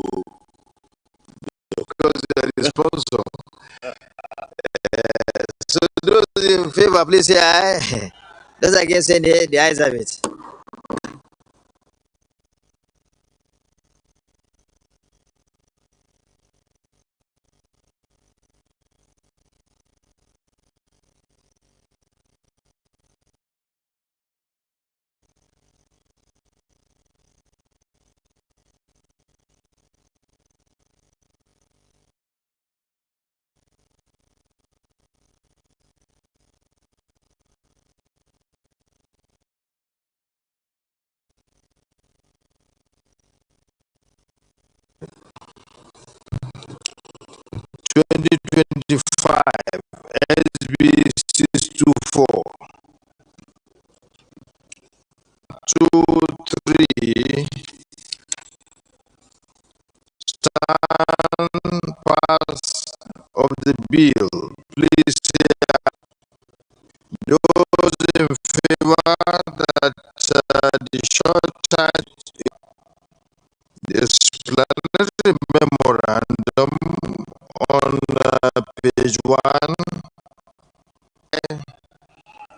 because the sponsor. So those in favor, please say aye. Those against, say nay. The ayes have it. SB 624, 2, 3, stand pass of the bill. Please say those in favor that the short time the explanatory memorandum on page 1.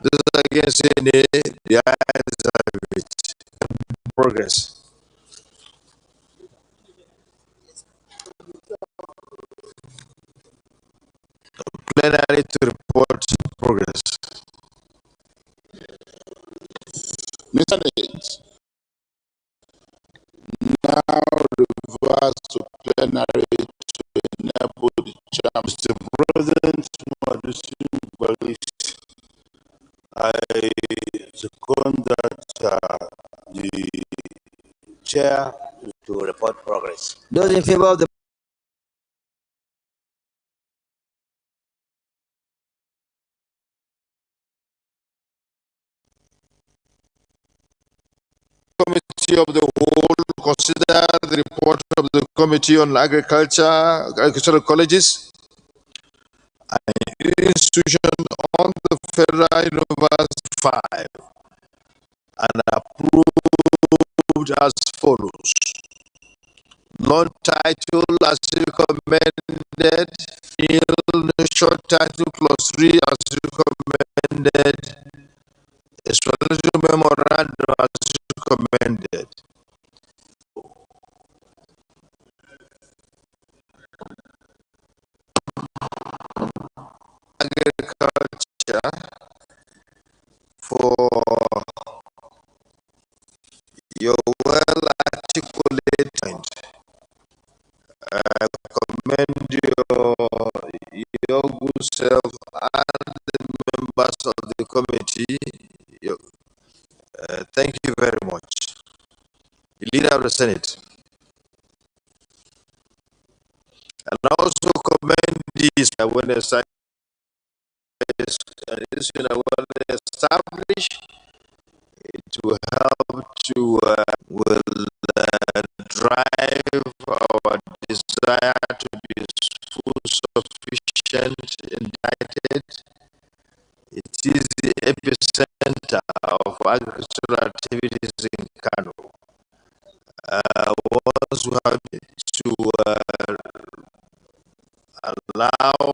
Those against say nay, the ayes have it. Progress. Plenary to report progress. Mr. Nate, now reverse to plenary to enable the chairman. Mr. President, I second that the chair to report progress. Those in favor of the Committee of the whole consider the report of the Committee on Agricultural Colleges and Institution on the Federal University 5 and approved as follows. Non-title as recommended, short title clause 3 as recommended, explanatory memorandum as recommended. Agriculture for your well articulated point. I commend your good self and the members of the committee. Thank you very much. The leader of the Senate. And I also commend this when established, it will help to drive our desire to be food sufficient and united. It is the epicenter of agricultural activities in Kano. Once we have to allow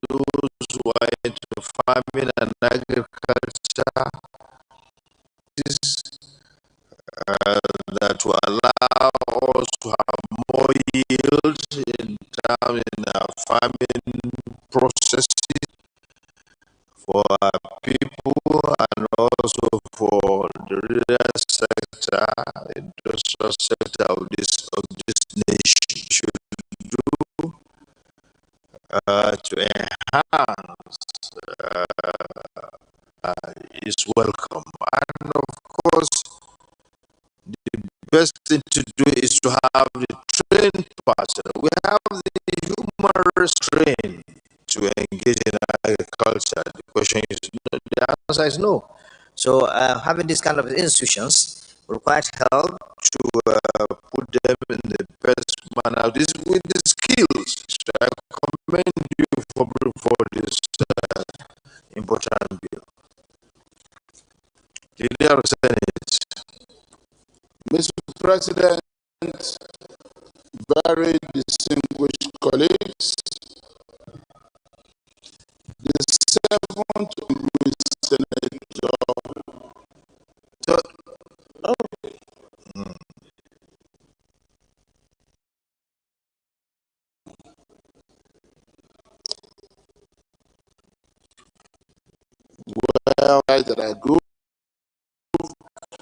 those who are into farming and agriculture that will allow us to have more yield in terms of farming processes for our people and also for the real sector, industrial sector of this nation should do to enhance is welcome. And of course, the best thing to do is to have the trained person. We have the human restraint to engage in agriculture. The question is no, the answer is no. So having this kind of institutions will quite help to put them in the best manner. This with the skills. So I commend you for this important bill. Leader of the Senate. Mr. President, very distinguished colleagues, the seventh Senate well, that I do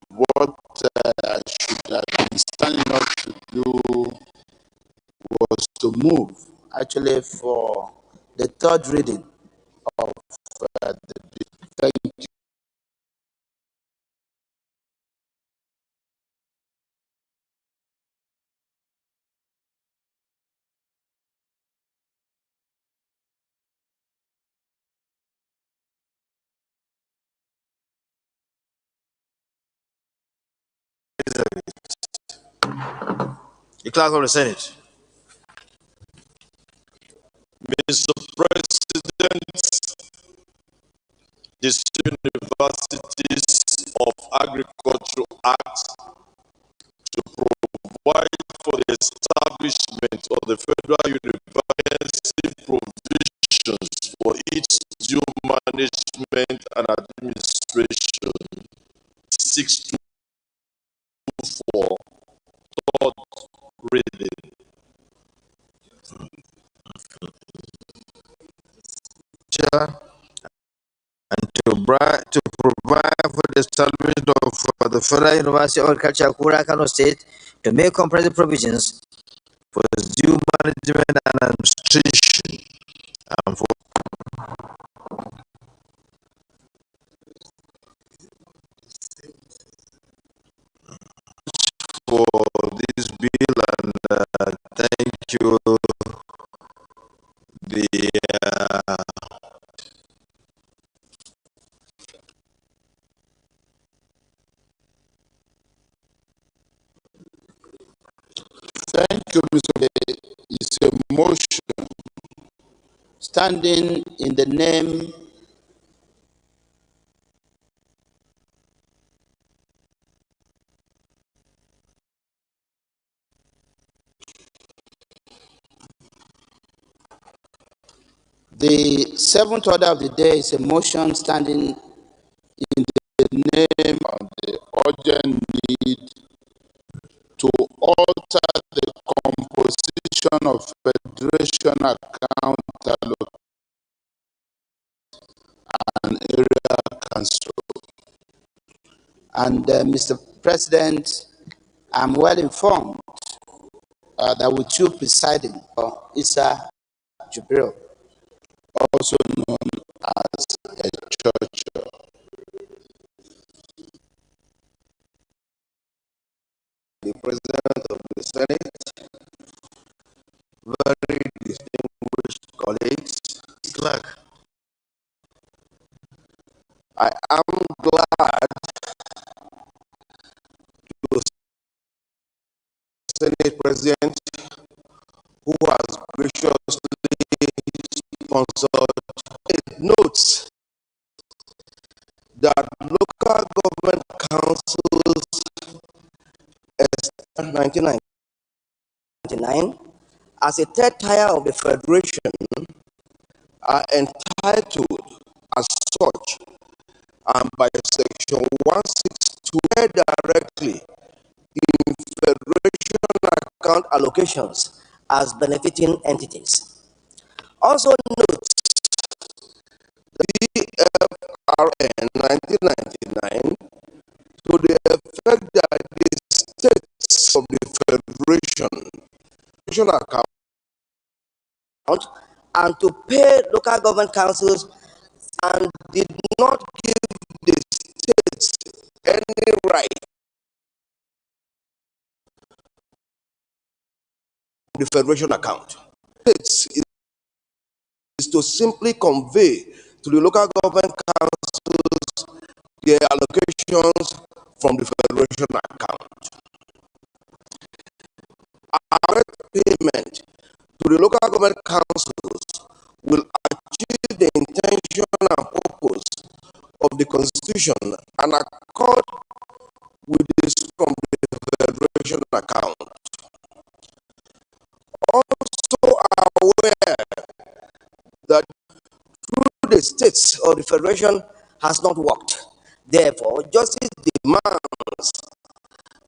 what I should have been standing up to do was to move actually for the third reading of the bill. Thank you. The Clerk of the Senate. Mr. President, the State Universities of Agriculture Act to provide for the establishment of the Federal University provisions for its due management and administration. 624, third reading. And to provide for the establishment of the Federal University of Agriculture, Akura, Kano State, to make comprehensive provisions for its due management and administration, and for this bill, and thank you, the Thank you, Mr. It's a motion standing in the name the seventh order of the day is a motion standing in the name of the urgent need to alter the composition of Federation account and area council. And Mr. President, I'm well informed that with you presiding, Issa Jubril, also known as a church, the President of the Senate, very distinguished colleagues, clerk, I am glad to Senate President who has graciously sponsored. It notes that local government councils established 1999 as a third tier of the Federation are entitled as such and by Section 162 directly in Federation account allocations as benefiting entities. Also note the BFRN 1999 to the effect that the states of the Federation account and to pay local government councils and did not give the states any right the Federation account. States is to simply convey to the local government councils their allocations from the Federation account. Our payment to the local government councils will achieve the intention and purpose of the Constitution and accord with this from the Federation account. Also aware that through the states or the Federation has not worked. Therefore, justice demands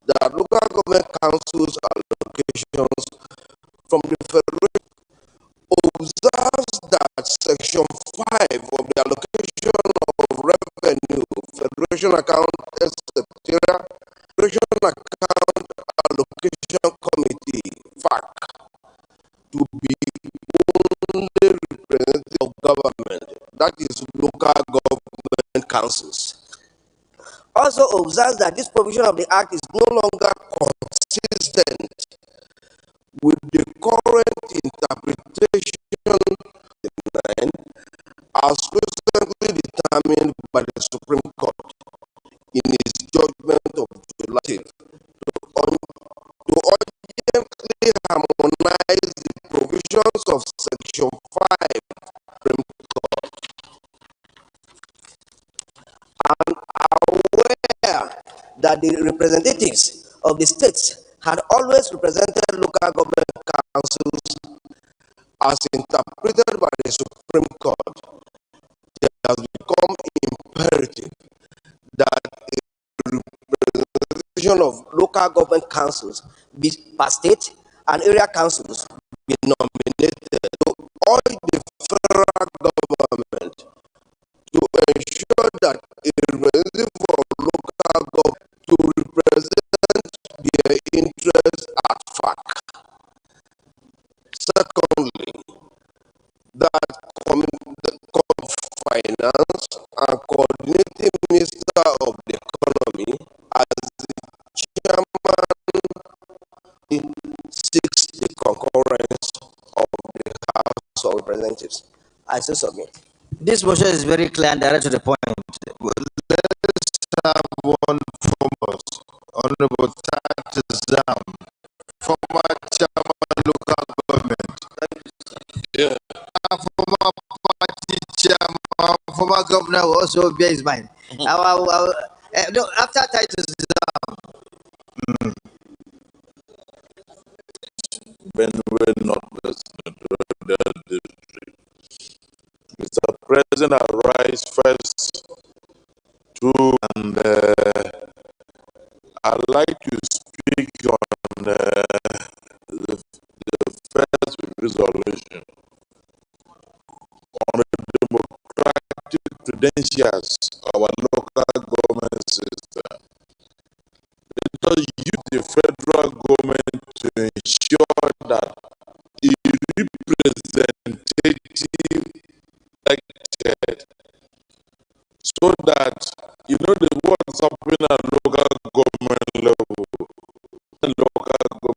that local government councils allocations from the Federation observes that Section 5 of the allocation of revenue, Federation account, etc., Federation account allocation committee, FAC, to be only representative of government, that is local government councils. Also observes that this provision of the Act is no longer consistent with the current interpretation as recently determined by the Supreme Court in its judgment of July and aware that the representatives of the states had always represented local government councils as interpreted by the Supreme Court, it has become imperative that a representation of local government councils be per state and area councils be nominated to all the federal government to ensure that a representative for local government to represent their interests at FAC. Secondly, that the finance and coordinating minister of the economy as the chairman seeks the concurrence of the House of Representatives. I so submit. This motion is very clear and direct to the point. Let's have one from us. Honorable Tatizam, former chairman local government. Yeah. Former party chairman, Former governor will also bear his mind. No, after Tatizam. Benue Northwest District. Mr. President, I rise first to and I'd like to speak on the first resolution on the democratic credentials of our local government system. Let us use the federal government to ensure that a representative elected, so that the what's happening at local government level,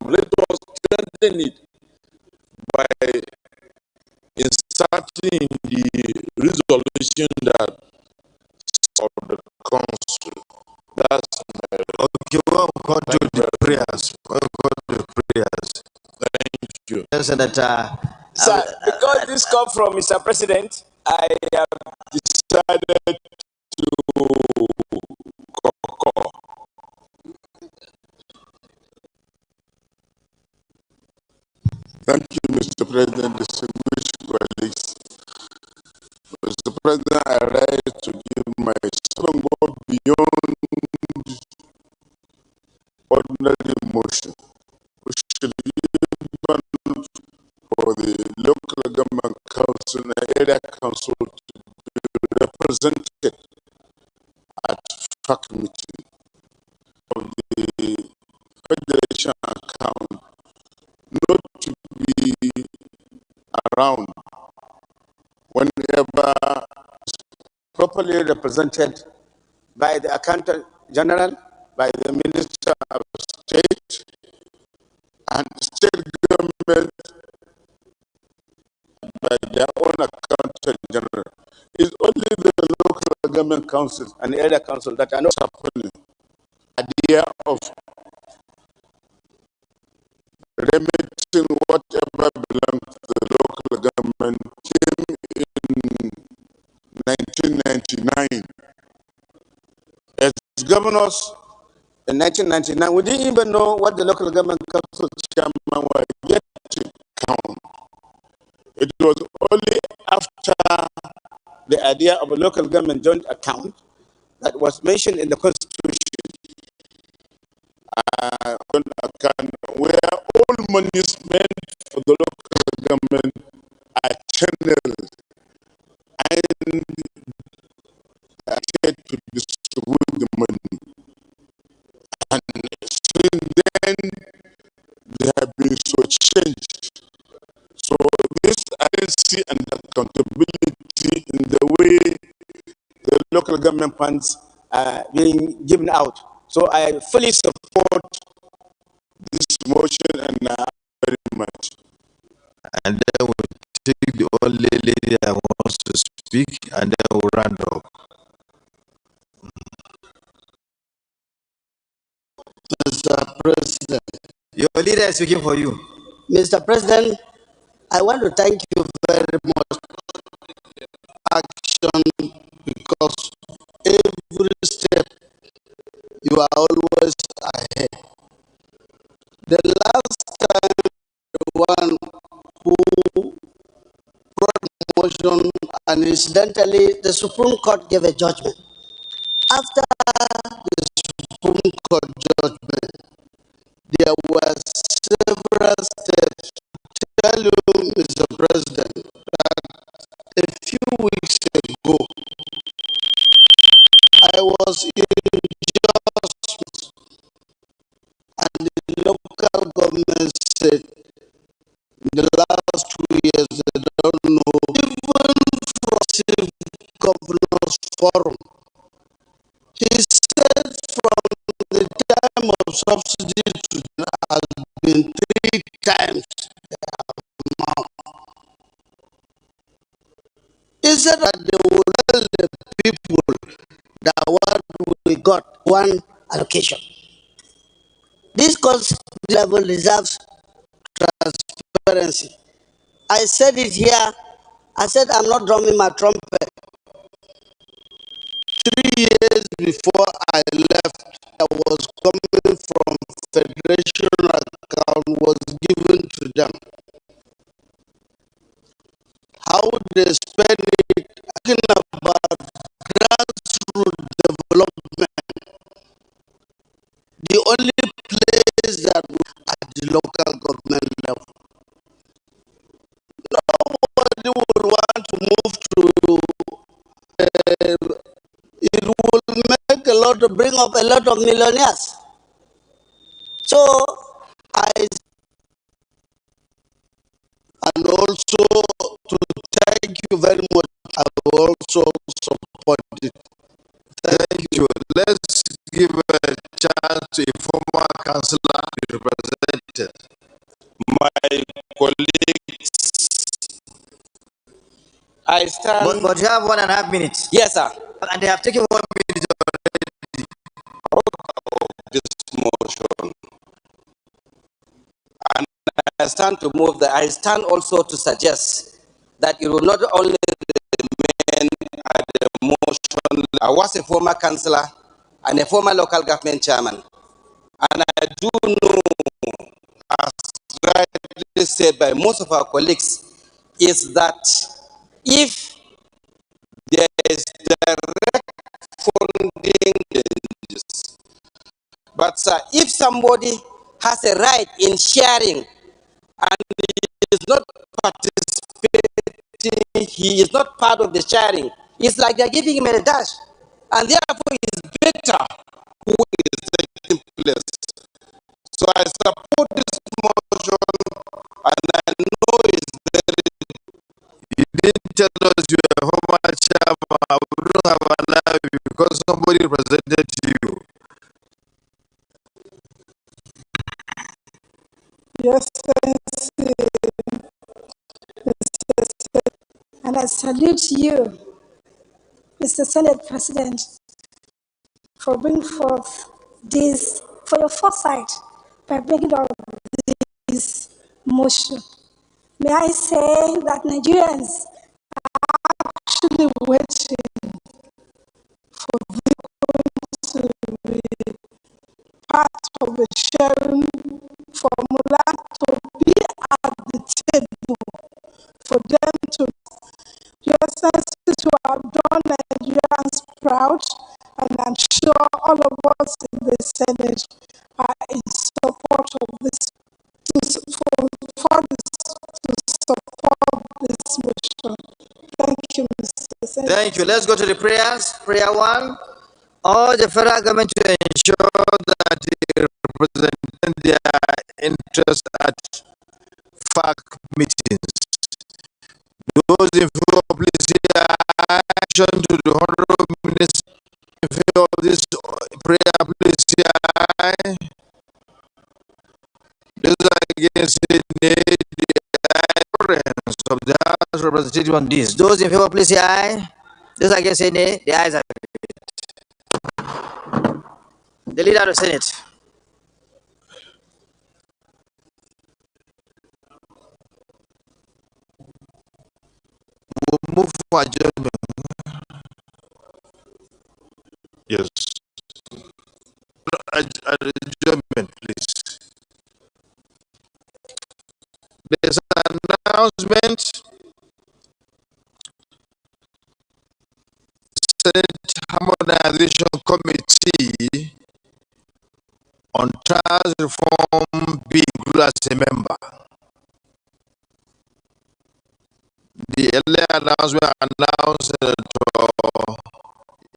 let us strengthen it by inserting the resolution that of the council. That's my okay. Well, go to the prayers. Thank you. Senator. Sir, because this comes from Mr. President, I have decided to concur. Thank you, Mr. President, distinguished colleagues. Mr. President, I rise to give my strong vote beyond ordinary motion, which should be given for the local government council and area council to be represented at FAC meeting of the Federation account, not to be around whenever Properly represented by the Accountant General, by the Minister of State, and state government by their own accountant general. It's only the local government councils and the area council that are not happening. Idea of remitting whatever belongs to the local government came in 1999. As governors in 1999, we didn't even know what the local government council chairman were getting count. It was only after the idea of a local government joint account that was mentioned in the Constitution. Joint account where all monies meant for the local government are channeled and to distribute the money. And since then, they have been so changed. So this agency and accountability in the way the local government funds are being given out. So I fully support this motion and very much. And then we'll take the only lady that wants to speak, and then we'll round up. Mr. President, your leader is speaking for you. Mr. President, I want to thank you very much for action, because every coincidentally, the Supreme Court gave a judgment. After the Supreme Court judgment, there were several steps to tell you, Mr. President, that a few weeks ago, I was in just and the local government said in the last 2 years they don't know, even from Governor's Forum. He said from the time of subsidy to now has been 3 times the amount. He said that they will tell the people that what we got one allocation. This cost level deserves transparency. I said it here. I said I'm not drumming my trumpet. 3 years before I left, I was coming from federation account was given to them. How they spend it, talking about grassroots development. The only place that at the local government level. Nobody will want to move to. It will make a lot of bring up a lot of millionaires. So I and also to thank you very much. I will also support it. Thank you. Let's give a chance to a former councillor to be represented. My colleagues. I stand. But you have 1.5 minutes. Yes, sir. And they have taken 1 minute already. This motion. And I stand to move that. I stand also to suggest that it will not only remain at the motion. I was a former councillor and a former local government chairman. And I do know, as rightly said by most of our colleagues, is that if there is direct funding changes, but sir, if somebody has a right in sharing and he is not participating, he is not part of the sharing, it's like they're giving him a dash. And therefore, it's better who is taking place. So I support this motion, and I know it's very. You didn't tell us you were a former chairman. We don't have an eye because somebody represented you. Yes, and I salute you, Mr. Senate President, for bringing forth this, for your foresight by bringing up this motion. May I say that Nigerians are actually waiting for them to be part of the sharing formula, to be at the table, for them to, your senses who have done Nigerians proud, and I'm sure all of us in the Senate are in support of this, to support this motion. Thank you, Mr. Senator. Thank you. Let's go to the prayers. Prayer 1. All the federal government to ensure that they represent their interests at FAC meetings. Those in favor, please say aye. To the Honorable Minister, in favor of this prayer, please say aye. Those against say nay. The ayes of the House representative on this. Those in favor, please say aye. Those against say nay. The ayes have it. The leader of the Senate. We'll move for adjournment. Yes. Adjournment, please. There's an announcement Organization Committee on Tax Reform be included as a member. The earlier announcement announced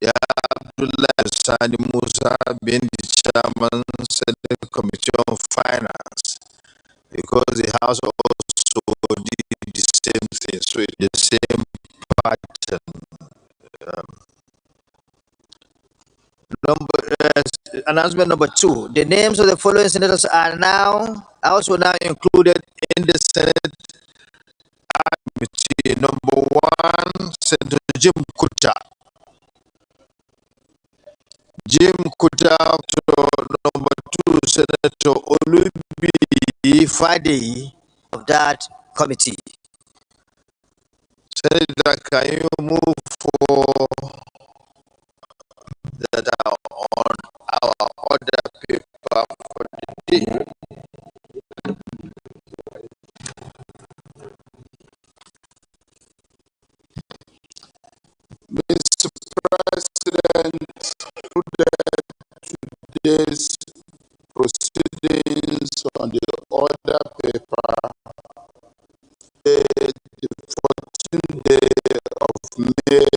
Abdullah Sani Musa being the chairman, Senate Committee on Finance, because the House also did the same thing, so it's the same pattern. Announcement number 2. The names of the following senators are also now included in the Senate committee. Number 1, Senator Jim Kuta. Number 2, Senator Olubi Fadi of that committee. Senator, can you move for that are on our order paper for the day? Mr. President, today's proceedings on the order paper, the 14th day of May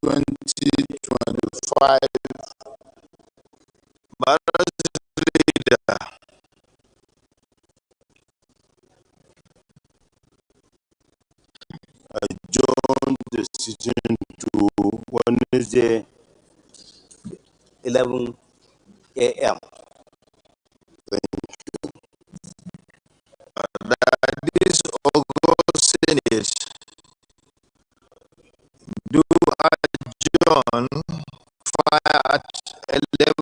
2025. Madam Leader, adjourn the sitting to Wednesday, 11 a.m. That this August Senate do adjourn fire at 11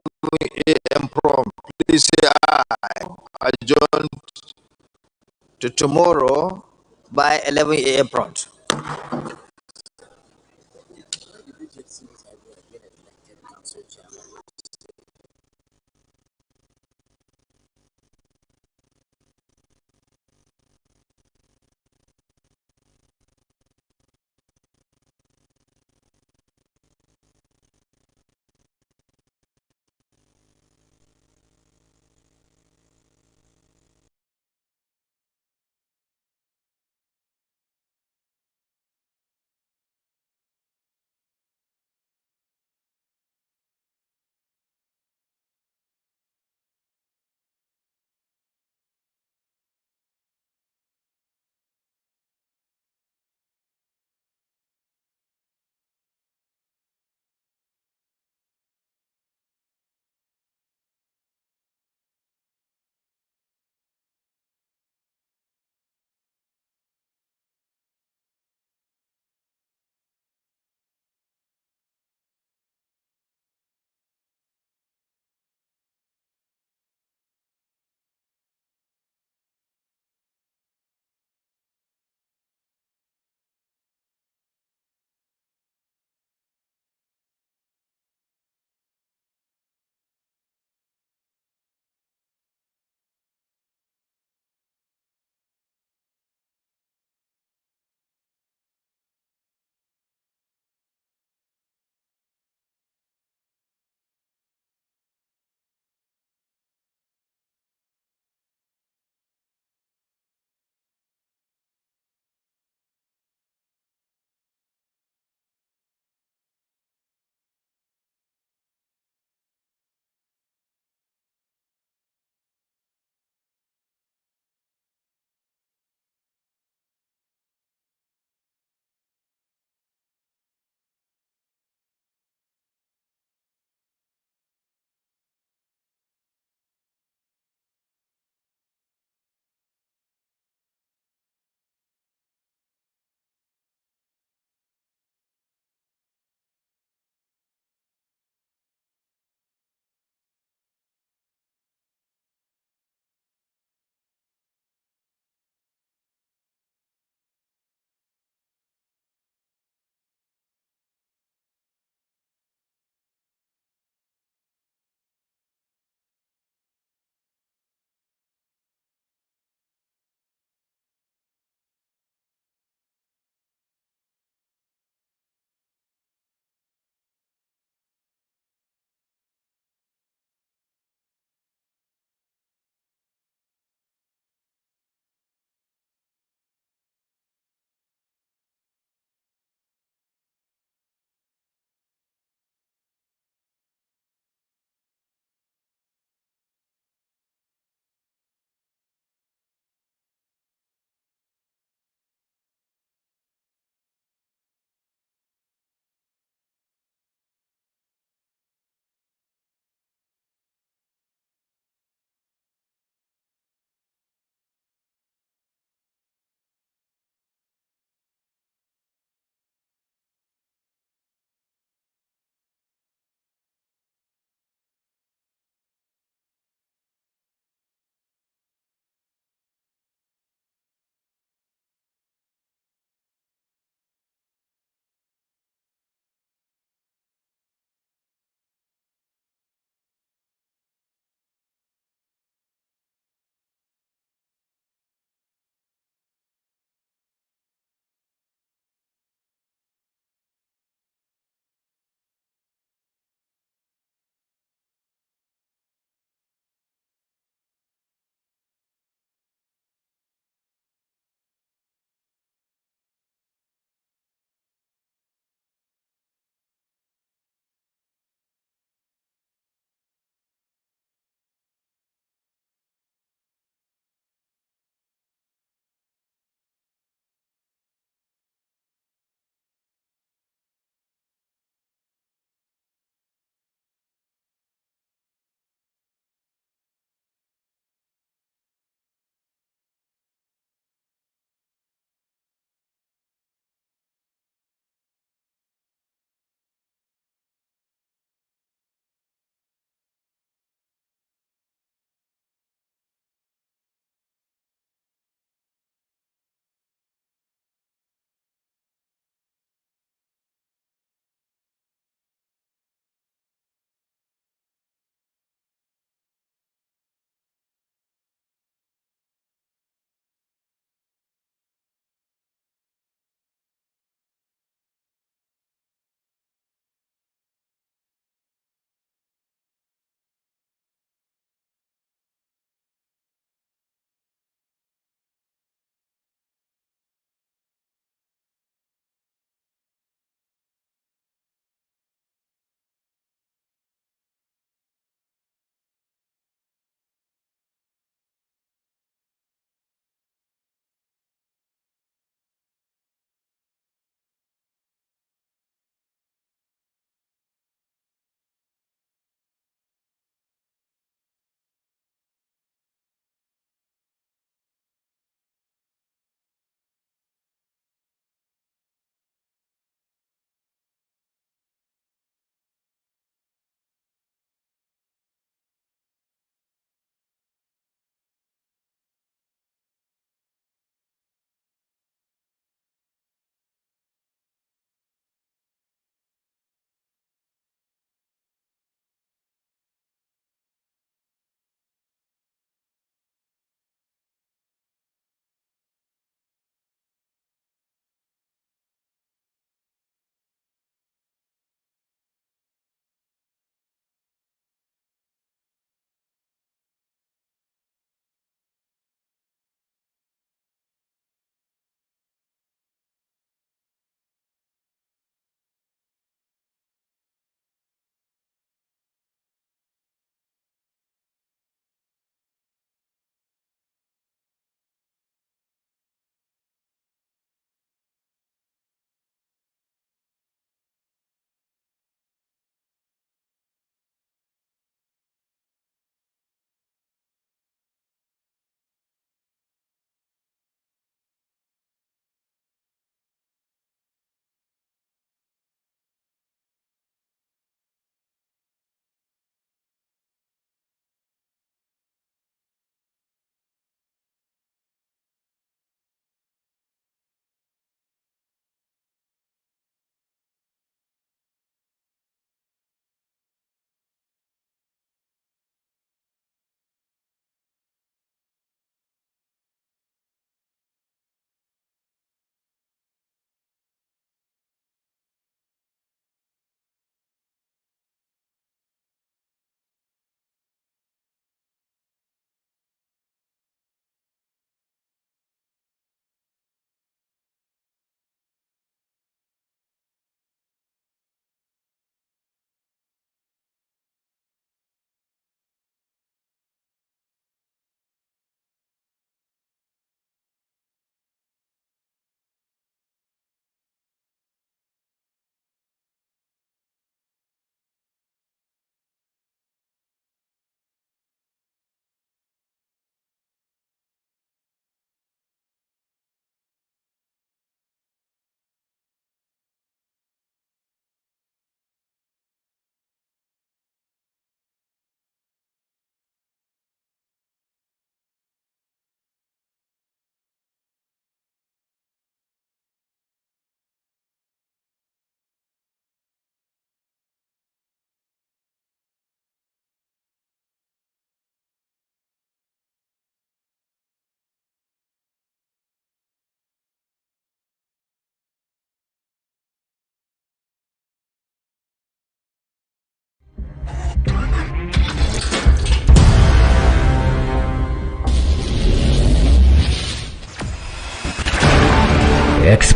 a.m. prompt. Please say aye. Adjourn to tomorrow by 11 a.m. prompt.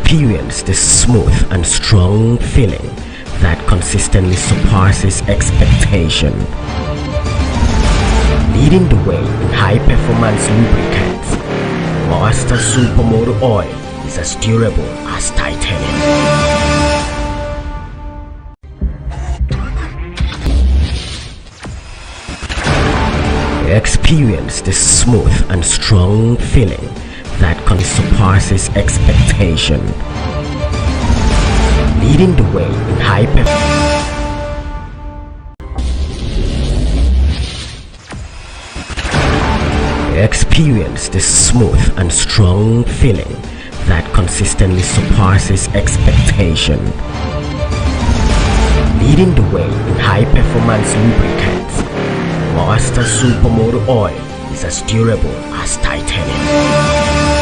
Experience the smooth and strong feeling that consistently surpasses expectation. Leading the way in high-performance lubricants, Master Supermoto Oil is as durable as titanium. Experience the smooth and strong feeling that surpasses expectation. Leading the way in Experience the smooth and strong feeling that consistently surpasses expectation. Leading the way in high-performance lubricants, Master Supermoto Oil is as durable as titanium.